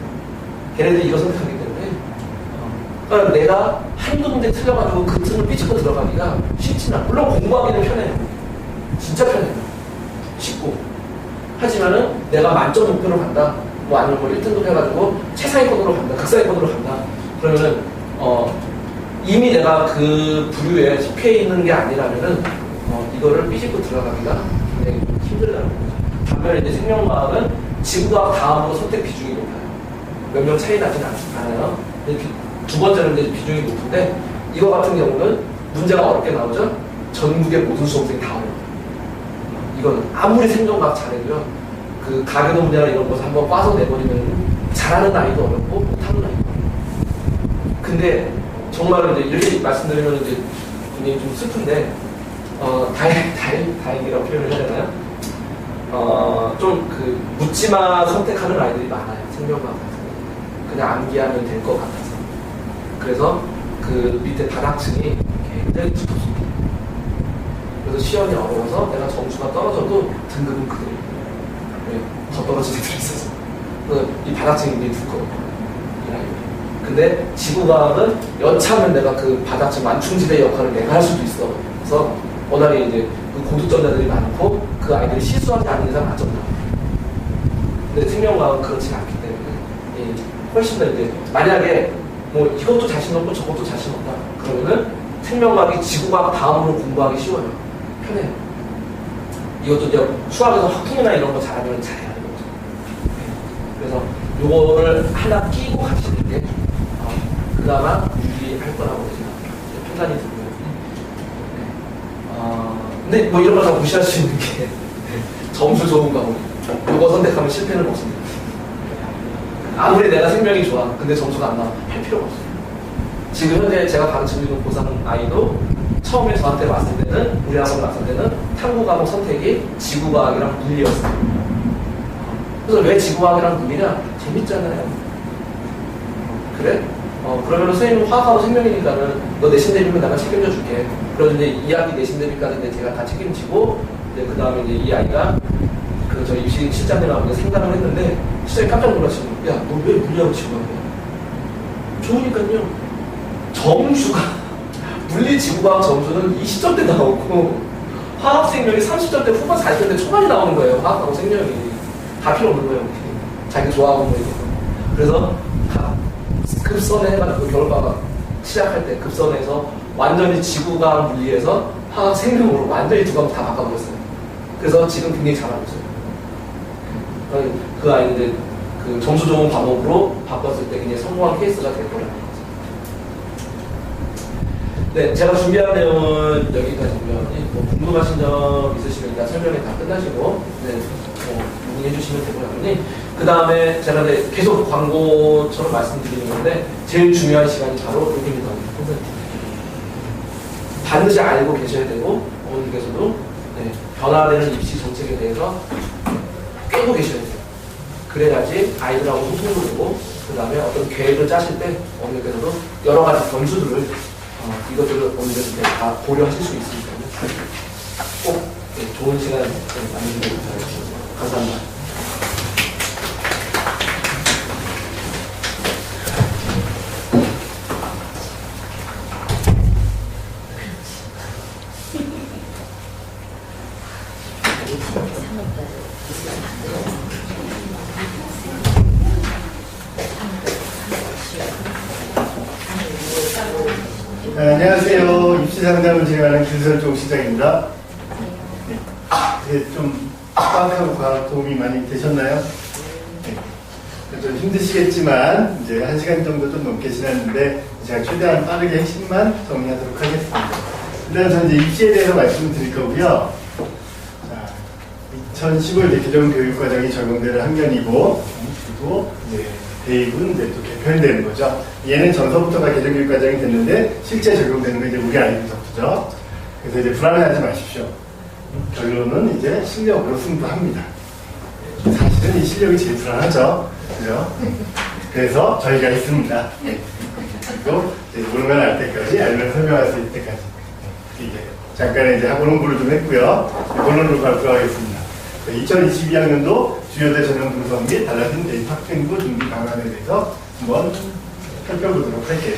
S2: 걔네들이 이거 선택하기 때문에 그러니까 내가 한두 문제 틀려가지고 그 틈을 삐집고 들어가기가 쉽지는 않아요. 물론 공부하기는 편해요. 진짜 편해요. 쉽고. 하지만은 내가 만점 목표로 간다. 뭐 아니면 1등급 해가지고 최상위권으로 간다. 극상위권으로 간다. 그러면은 이미 내가 그 부류에 속해 있는 게 아니라면은 이거를 삐집고 들어가기가 굉장히 힘들다는 거죠. 반면에 이제 생명과학은 지구과학 다음으로 선택 비중이 높아요. 몇 명 차이 나진 않아요. 두 번째는 이제 비중이 높은데 이거 같은 경우는 문제가 어렵게 나오죠. 전국의 모든 수험생이 다 어려워요. 이거는 아무리 생명과학 잘해도요. 가계도 문제나 이런 것을 한번 꽈서 내버리면 잘하는 아이도 어렵고 못하는 아이도 어렵고. 근데 정말 이제 이렇게 말씀드리면 이제 굉장히 좀 슬픈데 다행이라고 표현을 해야 되나요? 좀 묻지마 선택하는 아이들이 많아요. 생명과학 같은 거. 그냥 암기하면 될 것 같아서. 그래서 밑에 바닥층이 굉장히 두껍습니다. 그래서 시험이 어려워서 내가 점수가 떨어져도 등급은 그대로. 더 떨어지는 애들이 있어서. 이 바닥층이 굉장히 두꺼워요. 근데 지구과학은 여차하면 내가 바닥층 완충지대 역할을 내가 할 수도 있어. 그래서 워낙에 이제 고득점자들이 많고 그 아이들이 실수하지 않는 이상 만점 나와요. 근데 생명과학은 그렇지 않기 때문에 훨씬 더 이제 만약에 뭐 이것도 자신 없고 저것도 자신 없다. 그러면은 생명과학이 지구과학 다음으로 공부하기 쉬워요. 편해요. 이것도 이제 수학에서 확통이나 이런 거 잘하면 잘해야 되는 거죠. 그래서 요거를 하나 끼고 가시는 게 그나마 유리할 거라고 제가 판단이 들고요. 근데 뭐 이런 거 다 무시할 수 있는 게 점수 좋은 과목. 요거 선택하면 실패는 없습니다. 아무리 내가 생명이 좋아. 근데 점수가 안 나와. 할 필요가 없어요. 지금 현재 제가 가르치고 있는 고3 아이도 처음에 저한테 왔을 때는, 우리 학원 왔을 때는 탐구 과목 선택이 지구과학이랑 물리였어요. 그래서 왜 지구과학이랑 물리냐? 재밌잖아요. 그래? 그러면 선생님은 화학하고 생명이니까는 너 내신 대비면 내가 책임져 줄게. 그래서 이제 2학기 내신 대비까지 이제 제가 다 책임지고, 그 다음에 이제 이 아이가 그 저희 입시 실장님하고 상담을 했는데, 실장님 깜짝 놀라시고, 야, 너 왜 물리하고 지구과학이야? 좋으니까요. 점수가, 물리 지구과학 점수는 20점대 나오고, 화학 생명이 30점대 후반 40점대 초반이 나오는 거예요. 화학하고 생명이. 다 필요 없는 거예요. 자기 좋아하는 거예요. 그래서 급선에 해가지고 겨울방학 시작할 때 급선에서 완전히 지구과학 물리에서 화학 생명으로 완전히 두 과목 다 바꿔버렸어요. 그래서 지금 굉장히 잘하고 있어요. 그 아이는 이제 그 점수 좋은 과목으로 바꿨을 때 굉장히 성공한 케이스가 될 거라는 거죠. 네, 제가 준비한 내용은 여기까지고요. 뭐 궁금하신 점 있으시면 일단 설명이 다 끝나시고, 네, 문의해 주시면 되고요. 그 다음에 제가 이제 계속 광고처럼 말씀드리는 건데, 제일 중요한 시간이 바로 여기입니다. 반드시 알고 계셔야 되고, 어머니께서도 네, 변화되는 입시 정책에 대해서 깨고 계셔야 돼요. 그래야지 아이들하고 소통도 되고, 그 다음에 어떤 계획을 짜실 때 어머니께서도 여러 가지 변수들을 이것들을 어머니께서 다 고려하실 수 있으니까요. 꼭 네, 좋은 시간 만들도록 하겠습니다. 감사합니다.
S1: 안녕하세요. 입시 상담을 진행하는 김설종 시장입니다. 네, 좀 과학하고 과학 도움이 많이 되셨나요? 네. 좀 힘드시겠지만 이제 1시간 정도 좀 넘게 지났는데 제가 최대한 빠르게 핵심만 정리하도록 하겠습니다. 일단 저는 이제 입시에 대해서 말씀을 드릴 거고요. 자, 2015 이제 기존교육과정이 적용되는 학년이고, 그리고 이제 대입은 이제 또 개편되는 거죠. 얘는 전서부터가 개정교육과정이 됐는데 실제 적용되는 건 이제 우리 아이부터죠. 그래서 이제 불안해하지 마십시오. 결론은 이제 실력으로 승부합니다. 사실은 이 실력이 제일 불안하죠. 그죠? 그래서 저희가 있습니다. 그리고 이제 모르면 알 때까지, 알면 설명할 수 있을 때까지. 이제 잠깐 이제 학원 홍보를 좀 했고요. 본론으로 바로 들어가겠습니다. 2022학년도 주요대 전형 분석 및 달라진 대입 학생부 준비 방안에 대해서 한번 살펴보도록 할게요.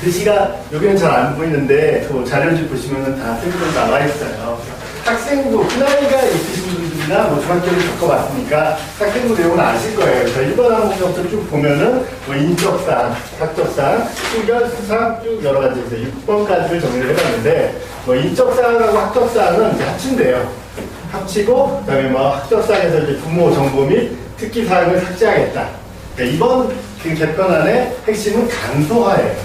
S1: 글씨가 여기는 잘 안 보이는데 그 자료를 보시면은 다 생부로 나와 있어요. 학생부, 큰아이가 있으신 분들이나 뭐 중학교를 겪어봤으니까 학생부 내용은 아실 거예요. 그래서 1번 항목부터 쭉 보면은 뭐 인적사항, 학적사항, 수결, 수상 쭉 여러 가지 있어요. 6번까지를 정리를 해봤는데 뭐 인적사항하고 학적사항은 이제 합친대요. 합치고 그다음에 뭐 학적사항에서 이제 부모 정보 및 특기 사항을 삭제하겠다. 그러니까 이번 그 개편안의 핵심은 간소화예요.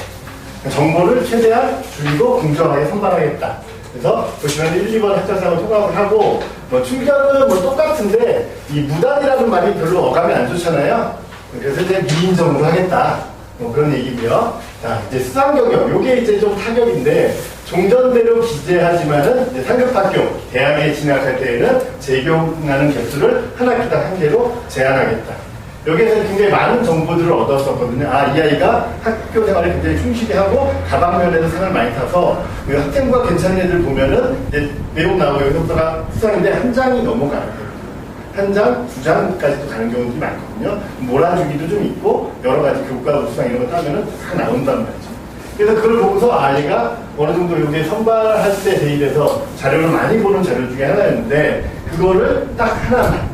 S1: 정보를 최대한 줄이고 공정하게 선발하겠다. 그래서 보시면 1, 2번 학적사항을 통합을 하고 뭐 충격은 뭐 똑같은데 이 무단이라는 말이 별로 어감이 안 좋잖아요. 그래서 이제 미인정으로 하겠다. 뭐 그런 얘기고요. 자, 이제 수상경영, 요게 이제 좀 타격인데, 종전대로 기재하지만은 이제 상급학교, 대학에 진학할 때에는 재교육하는 개수를 한 학기당 1개로 제한하겠다. 여기에서 굉장히 많은 정보들을 얻었었거든요. 아, 이 아이가 학교 생활에 굉장히 충실히 하고 가방면에서 생활을 많이 타서 그 학생부가 괜찮은 애들 보면은 이제 내용 나오고 여기서부터가 수상인데 한 장이 넘어가요. 한 장, 2장까지도 가는 경우들이 많거든요. 몰아주기도 좀 있고 여러 가지 교과 수상 이런 거 따면은 다 나온단 말이죠. 그래서 그걸 보고서 아이가 어느 정도 여기에 선발할 때 대입해서 자료를 많이 보는 자료 중에 하나였는데 그거를 딱 하나만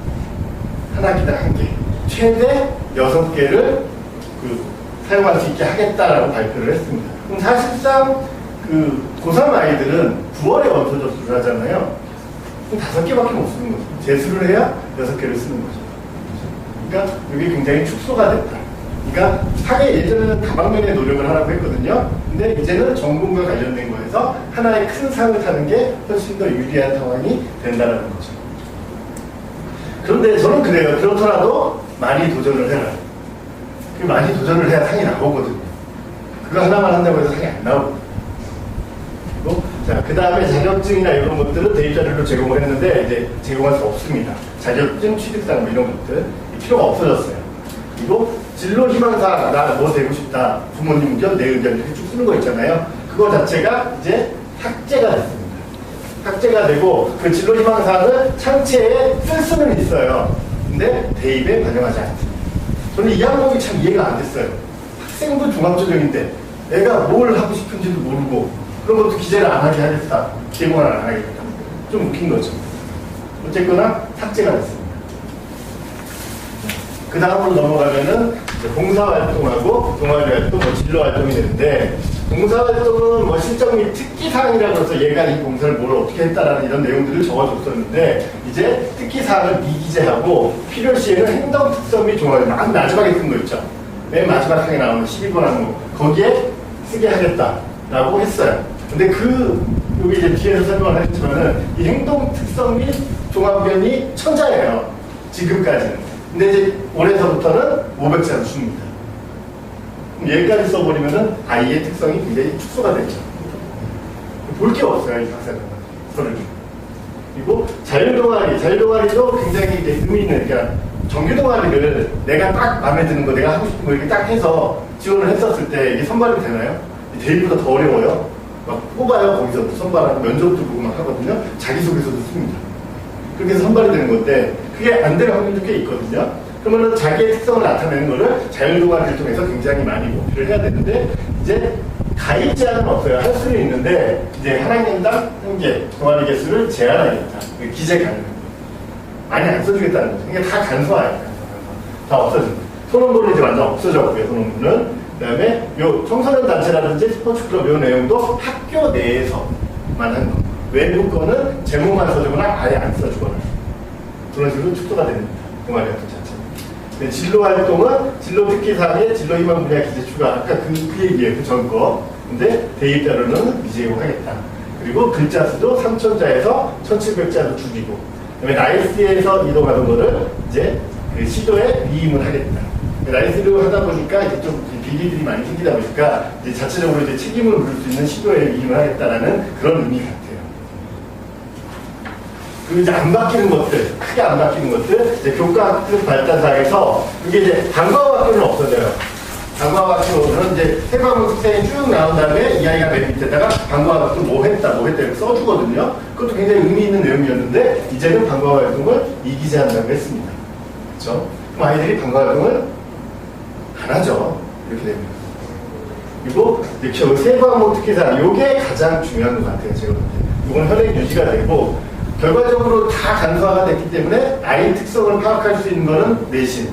S1: 한 학기당 1개 최대 6개를 그 사용할 수 있게 하겠다라고 발표를 했습니다. 그럼 사실상 그 고3 아이들은 9월에 원서 접수를 하잖아요. 5개밖에 못 쓰는 거죠. 재수를 해야 6개를 쓰는 거죠.
S3: 그러니까 이게 굉장히 축소가 됐다. 그러니까 학예 예전에는 다방면의 노력을 하라고 했거든요. 근데 이제는 전공과 관련된 거에서 하나의 큰 상을 타는 게 훨씬 더 유리한 상황이 된다는 거죠. 그런데 저는 그래요. 그렇더라도 많이 도전을 해라. 많이 도전을 해야 상이 나오거든요. 그거 하나만 한다고 해서 상이 안 나오거든요. 자, 그 다음에 자격증이나 이런 것들은 대입자료로 제공을 했는데 이제 제공할 수 없습니다. 자격증, 취득상 뭐 이런 것들 필요가 없어졌어요. 그리고 진로 희망사 나 뭐 되고 싶다 부모님 의견 내 의견 이렇게 쭉 쓰는 거 있잖아요. 그거 자체가 이제 삭제가 됐습니다. 삭제가 되고 그 진로 희망사는 창체에 쓸 수는 있어요. 근데 대입에 반영하지 않습니다. 저는 이 항목이 참 이해가 안 됐어요. 학생부 종합전형인데 애가 뭘 하고 싶은지도 모르고 그런 것도 기재를 안 하게 하겠다. 제공을 안 하겠다. 좀 웃긴 거죠. 어쨌거나 삭제가 됐습니다. 그 다음으로 넘어가면은 봉사활동하고 동아리활동, 진로활동이 되는데 봉사활동은 뭐 실적 및 특기사항이라고 해서 얘가 이 봉사를 뭘 어떻게 했다라는 이런 내용들을 적어줬었는데 이제 특기사항을 미기재하고 필요시에는 행동특성 및 종합 마지막에 쓴 거 있죠. 맨 마지막 항에 나오는 12번 항목 거기에 쓰게 하겠다라고 했어요. 근데 여기 이제 뒤에서 설명을 했지만은 이 행동특성 및 종합변이 천자예요. 지금까지는. 근데 이제 올해서부터는 500자를 줍니다. 여기까지 써버리면은 아이의 특성이 굉장히 축소가 되죠. 볼 게 없어요, 이 박사는. 그리고 자율동아리도 굉장히 이제 의미 있는, 그러니까 정규동아리를 내가 딱 마음에 드는 거, 내가 하고 싶은 거 이렇게 딱 해서 지원을 했었을 때 이게 선발이 되나요? 대입보다 더 어려워요. 막 뽑아요, 거기서도 선발하고 면접도 보고 막 하거든요. 자기소개서도 씁니다. 그렇게 해서 선발이 되는 건데 그게 안 될 확률도 꽤 있거든요. 그러면은 자기의 특성을 나타내는 거를 자율동아리를 통해서 굉장히 많이 목표를 해야 되는데 이제 가입 제한은 없어요. 할 수는 있는데 이제 한 학년당 현재 동아리 개수를 제한하겠다. 기재 가능. 많이 안 써주겠다는 거죠. 이게 다 간소화예요. 다 없어집니다. 소논문은 이제 완전 없어졌고요. 소논문은. 그 다음에 요 청소년 단체라든지 스포츠클럽 요 내용도 학교 내에서만 하는 거. 외부 거는 제목만 써주거나 아예 안 써주거나 그런 식으로 축소가 됩니다. 동아리 활동 자체. 진로 활동은 진로 특기사항에 진로 희망 분야 기재 추가. 아까 그 얘기예요. 그 전 거. 근데 대입 자료는 미제공하겠다. 그리고 글자 수도 3,000자에서 1,700자로 줄이고. 그다음에 나이스에서 이동하는 거를 이제 그 시도에 위임을 하겠다. 나이스를 하다 보니까 이제 좀 비리들이 많이 생기다 보니까 이제 자체적으로 이제 책임을 물을 수 있는 시도에 위임을 하겠다라는 그런 의미 같아요. 그리고 이제 안 바뀌는 것들, 크게 안 바뀌는 것들, 이제 교과학습 발달사에서 이게 이제 방과학교는 없어져요. 방과학교는 이제 세 과목 특성이 쭉 나온 다음에 이 아이가 맨 밑에다가 방과학교 뭐 했다 이렇게 써주거든요. 그것도 굉장히 의미 있는 내용이었는데 이제는 방과활동을 이기재한다고 했습니다. 그렇죠? 그럼 아이들이 방과활동을 안 하죠. 이렇게 됩니다. 그리고 이제 세 과목 특기사항, 이게 가장 중요한 것 같아요. 제가 볼 때. 이건 현행 유지가 되고 결과적으로 다 간소화가 됐기 때문에 아이 특성을 파악할 수 있는 거는 내신.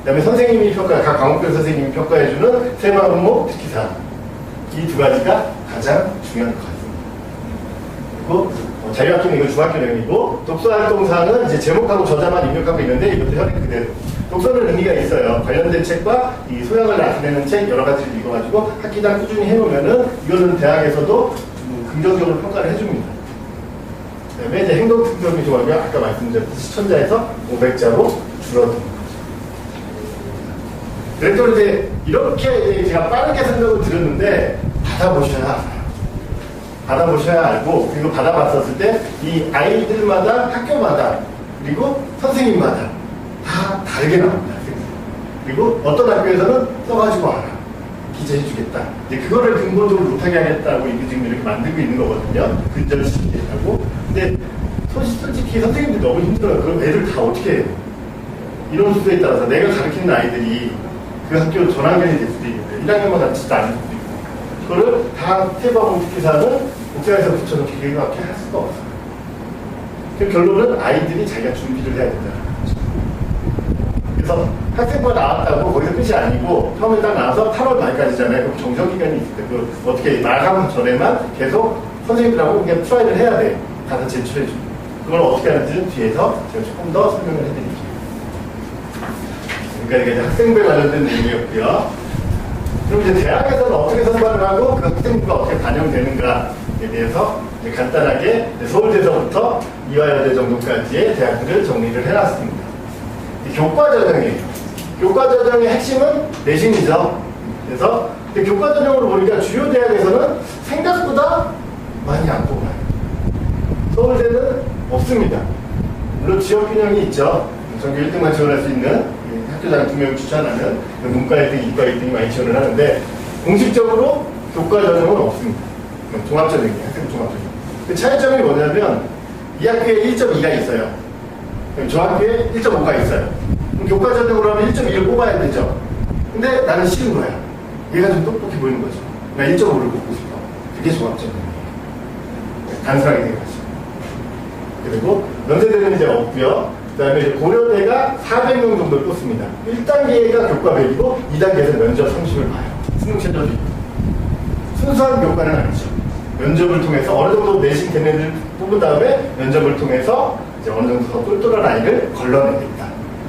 S3: 그 다음에 선생님이 각 과목별 선생님이 평가해주는 세 과목 특기사항. 이 두 가지가 가장 중요한 것 같습니다. 그리고 자유학기는 이건 중학교 내용이고 독서활동사항은 이제 제목하고 저자만 입력하고 있는데 이것도 현행 그대로. 독서는 의미가 있어요. 관련된 책과 이 소양을 나타내는 책 여러 가지를 읽어가지고 학기당 꾸준히 해놓으면은 이거는 대학에서도 긍정적으로 평가를 해줍니다. 그 다음에 이제 행동특성이 좋아하면 아까 말씀드렸듯이 1,000자에서 500자로 줄어듭니다. 그래서 이제 이렇게 제가 빠르게 설명을 드렸는데 받아보셔야 알고 그리고 받아봤었을 때 이 아이들마다 학교마다 그리고 선생님마다 다 다르게 나옵니다. 그리고 어떤 학교에서는 써가지고 와라. 기재해주겠다. 이제 그거를 근본적으로 못하게 하겠다고 이게 지금 이렇게 만들고 있는 거거든요. 근절을 시키겠다고. 근데 솔직히 선생님들이 너무 힘들어요. 그럼 애들 다 어떻게 해요? 이런 수도에 따라서 내가 가르치는 아이들이 그 학교 전학년이 될 수도 있고 1학년만 가르치지도 않을 수도 있고 그거를 다 세과목 특기사는 국가에서 붙여놓기 그렇게 할 수가 없어요. 그 결론은 아이들이 자기가 준비를 해야 된다는 거죠. 그래서 학생부가 나왔다고 거기서 끝이 아니고 처음에 딱 나와서 8월 말까지잖아요. 그럼 정정기간이 있을 때 그 어떻게 마감 전에만 계속 선생님들하고 그냥 트라이를 해야 돼. 가서 제출해주고 그걸 어떻게 하는지는 뒤에서 제가 조금 더 설명을 해드릴게요. 그러니까 이게 학생부에 관련된 내용이었고요. 그럼 이제 대학에서는 어떻게 선발을 하고 그 학생부가 어떻게 반영되는가에 대해서 이제 간단하게 서울대에서부터 이화여대 정도까지의 대학들을 정리를 해놨습니다. 교과전형이에요. 교과전형의 핵심은 내신이죠. 그래서 교과전형으로 보니까 주요 대학에서는 생각보다 많이 안 뽑아요. 서울대는 없습니다. 물론 지역균형이 있죠. 전교 1등만 지원할 수 있는 학교장 2명 추천하는 문과 1등, 이과 1등이 많이 지원을 하는데 공식적으로 교과전형은 없습니다. 종합전형이에요. 학생 종합전형. 그 차이점이 뭐냐면 이 학교에 1.2가 있어요. 저 학교에 1.5가 있어요. 그럼 교과전형으로 하면 1.2를 뽑아야 되죠. 근데 나는 싫은 거야. 얘가 좀 똑똑해 보이는 거죠. 나 1.5를 뽑고 싶어. 그게 종합전형이에요. 단순하게 생각하시죠. 그리고 연세대는 이제 없고요. 그 다음에 고려대가 400명 정도를 뽑습니다. 1단계가 교과 100이고 2단계에서 면접 30을 봐요. 수능 최저도 있고. 순수한 교과는 아니죠. 면접을 통해서 어느 정도 내신 걔네들 뽑은 다음에 면접을 통해서 이제 어느 정도 더 똘똘한 아이를 걸러내겠다.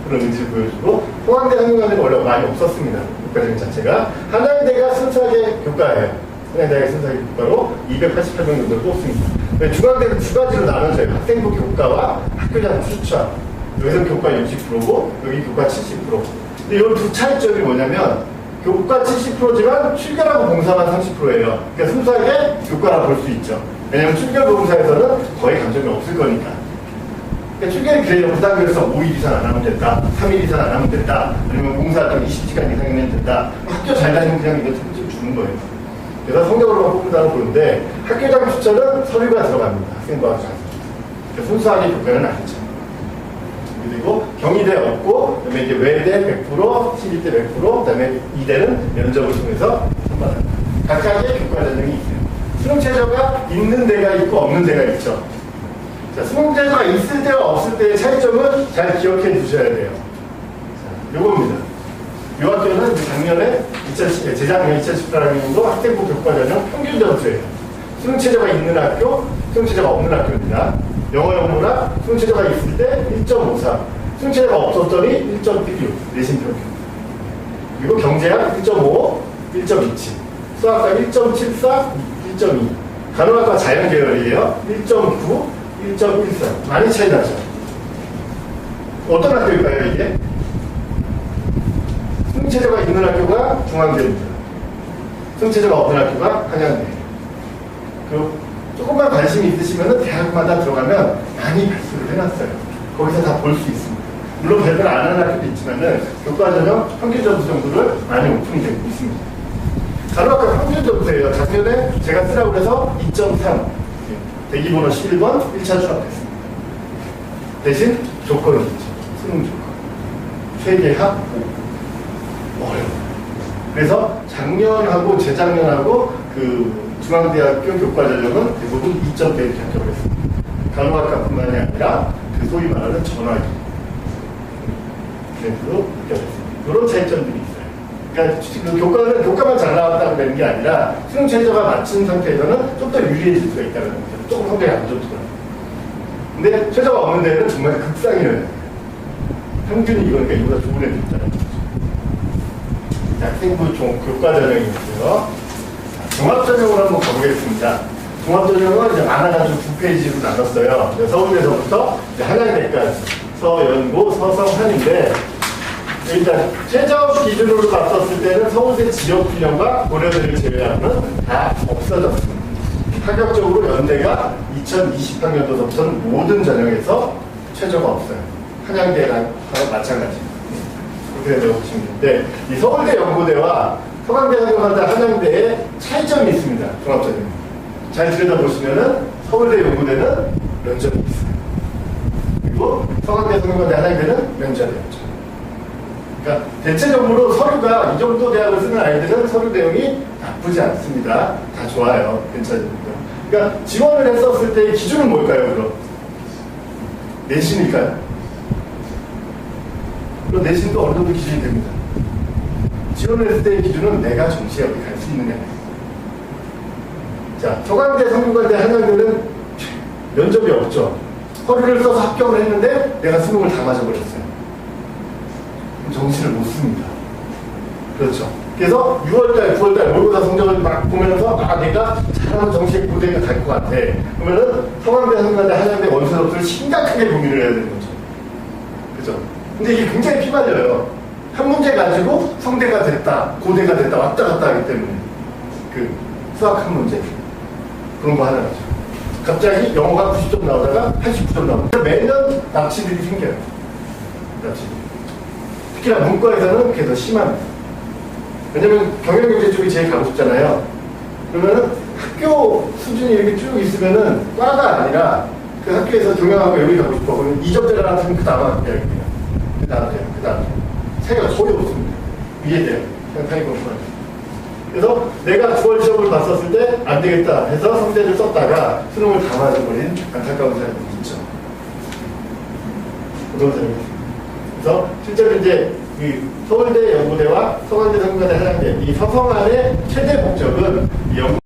S3: 그런 의지를 보여주고 포항대 한국관대는 원래 많이 없었습니다. 교과전형 자체가. 한양대가 순수하게 교과예요. 한양대가 순수하게 교과로 288명 정도를 뽑습니다. 중앙대는 두 가지로 나눠져요. 학생부 교과와 학교장 추천. 여기서 교과 60%고 여기 교과 70%. 근데 이 두 차이점이 뭐냐면 교과 70%지만 출결하고 봉사만 30%예요. 그러니까 순수하게 교과라 볼 수 있죠. 왜냐하면 출결 봉사에서는 거의 감점이 없을 거니까. 그러니까 출결이 그래요. 부당교에서 5일 이상 안 하면 된다. 3일 이상 안 하면 된다. 아니면 봉사활동 20시간 이상이면 된다. 학교 잘 다니면 그냥 이거 좀 주는 거예요. 그래서 성적으로만 뽑는다고 보는데 학교장 추천은 서류가 들어갑니다. 학생부하고 장. 그러니까 순수하게 교과는 아니죠. 그리고 경희대 없고, 그 다음에 이제 외대 100%, 신입대 100%, 그 다음에 이대는 면접을 통해서 선발합니다. 각각의 교과 전형이 있어요. 수능 최저가 있는 데가 있고 없는 데가 있죠. 자, 수능 최저가 있을 때와 없을 때의 차이점은 잘 기억해 두셔야 돼요. 자, 요겁니다. 이 학교는 작년에 재작년 2018년도 학생부 교과 전형 평균 점수예요. 수능 최저가 있는 학교, 수능 최저가 없는 학교입니다. 영어 영문학 수능 최저가 있을 때 1.54, 수능 최저가 없었더니 1.16 내신 평균. 그리고 경제학 1.5, 1.27, 수학과 1.74, 1.2, 간호학과 자연계열이에요. 1.9, 1.13 많이 차이 나죠. 어떤 학교일까요 이게? 수능 최저가 있는 학교가 중앙대입니다. 수능 최저가 없는 학교가 한양대. 조금만 관심이 있으시면 대학마다 들어가면 많이 발표를 해놨어요. 거기서 다 볼 수 있습니다. 물론 발표를 안 하는 학교도 있지만 교과전형 평균 점수 정도를 많이 오픈이 되고 있습니다. 간호학과 평균 점수예요. 작년에 제가 쓰라고 해서 2.3 대기번호 11번 1차 추락했습니다. 대신 조건은 있죠. 수능 조건. 세계학 5. 어려워요. 그래서 작년하고 재작년하고 중앙대학교 교과전형은 대부분 2점대 이렇게 합격을 했습니다. 간호학과뿐만이 아니라 소위 말하는 전화기 그래도 합격했습니다. 이런 차이점들이 있어요. 그러니까 교과만 잘 나왔다고 되는 게 아니라 수능 최저가 맞춘 상태에서는 좀 더 유리해질 수가 있다는 거죠. 조금 성적이 안 좋더라고요. 근데 최저가 없는 데는 정말 극상이에요. 평균이 이거니까 이보다 좋은 애들 있다는 거죠. 학생부 교과전형이 있고요. 종합전형으로 한번 가보겠습니다. 종합전형은 이제 많아가지고 2페이지로 나눴어요. 서울대에서부터 한양대까지 서연고, 서성한인데 일단 최저 기준으로 봤었을 때는 서울대 지역균형과 고려대를 제외하고는 다 없어졌습니다. 파격적으로 연대가 2020학년도부터는 모든 전형에서 최저가 없어요. 한양대랑 마찬가지. 그렇게 되고 보시면 되는데 이 서울대 연고대와 서강대, 한양대, 한양대에 차이점이 있습니다. 종합전형. 잘 들여다보시면은 서울대 연구대는 면접이 있어요. 그리고 서강대, 성균관대, 한양대는 면접이 없죠. 그러니까 대체적으로 서류가 이 정도 대학을 쓰는 아이들은 서류 내용이 나쁘지 않습니다. 다 좋아요. 괜찮습니다. 그러니까 지원을 했었을 때의 기준은 뭘까요, 그럼? 내신일까요? 그럼 내신도 어느 정도 기준이 됩니다. 지원을 했을 때의 기준은 내가 정시에 어디 갈 수 있느냐. 자, 서강대, 성균관대, 한양대는 면접이 없죠. 서류를 써서 합격을 했는데 내가 수능을 다 맞아버렸어요. 정시를 못 씁니다. 그렇죠. 그래서 6월달, 9월달 모의고사 성적을 막 보면서 내가 잘하면 정시에 고대가 갈 것 같아. 그러면은 성안대, 성간대, 한양대, 원수업들을 심각하게 고민을 해야 되는 거죠. 그죠? 근데 이게 굉장히 피말려요. 한 문제 가지고 성대가 됐다, 고대가 됐다, 왔다 갔다 하기 때문에. 그 수학 한 문제. 그런 거 하나 가죠. 갑자기 영어가 90점 나오다가 89점 나옵니다. 매년 납치들이 생겨요. 납치들. 특히나 문과에서는 그게 더 심합니다. 왜냐면 경영경제 쪽이 제일 가고 싶잖아요. 그러면은 학교 수준이 이렇게 쭉 있으면은 과가 아니라 그 학교에서 경영하고 여기 가고 싶어. 그러면 2점짜리 하나 쓰면 그 다음 학교야. 그 다음 돼요. 그 다음. 차이가 거의 없습니다. 이해돼요. 그냥 사이공부는. 그래서 내가 9월 시험을 봤었을 때 안 되겠다 해서 성대를 썼다가 수능을 다 맞아버린 안타까운 사람이 있죠. 그런 사람이 있습니다. 그래서 실제로 이제 그 서울대 연구대와 성안대, 성가대, 한양대 이 서성안의 최대 목적은 이 연구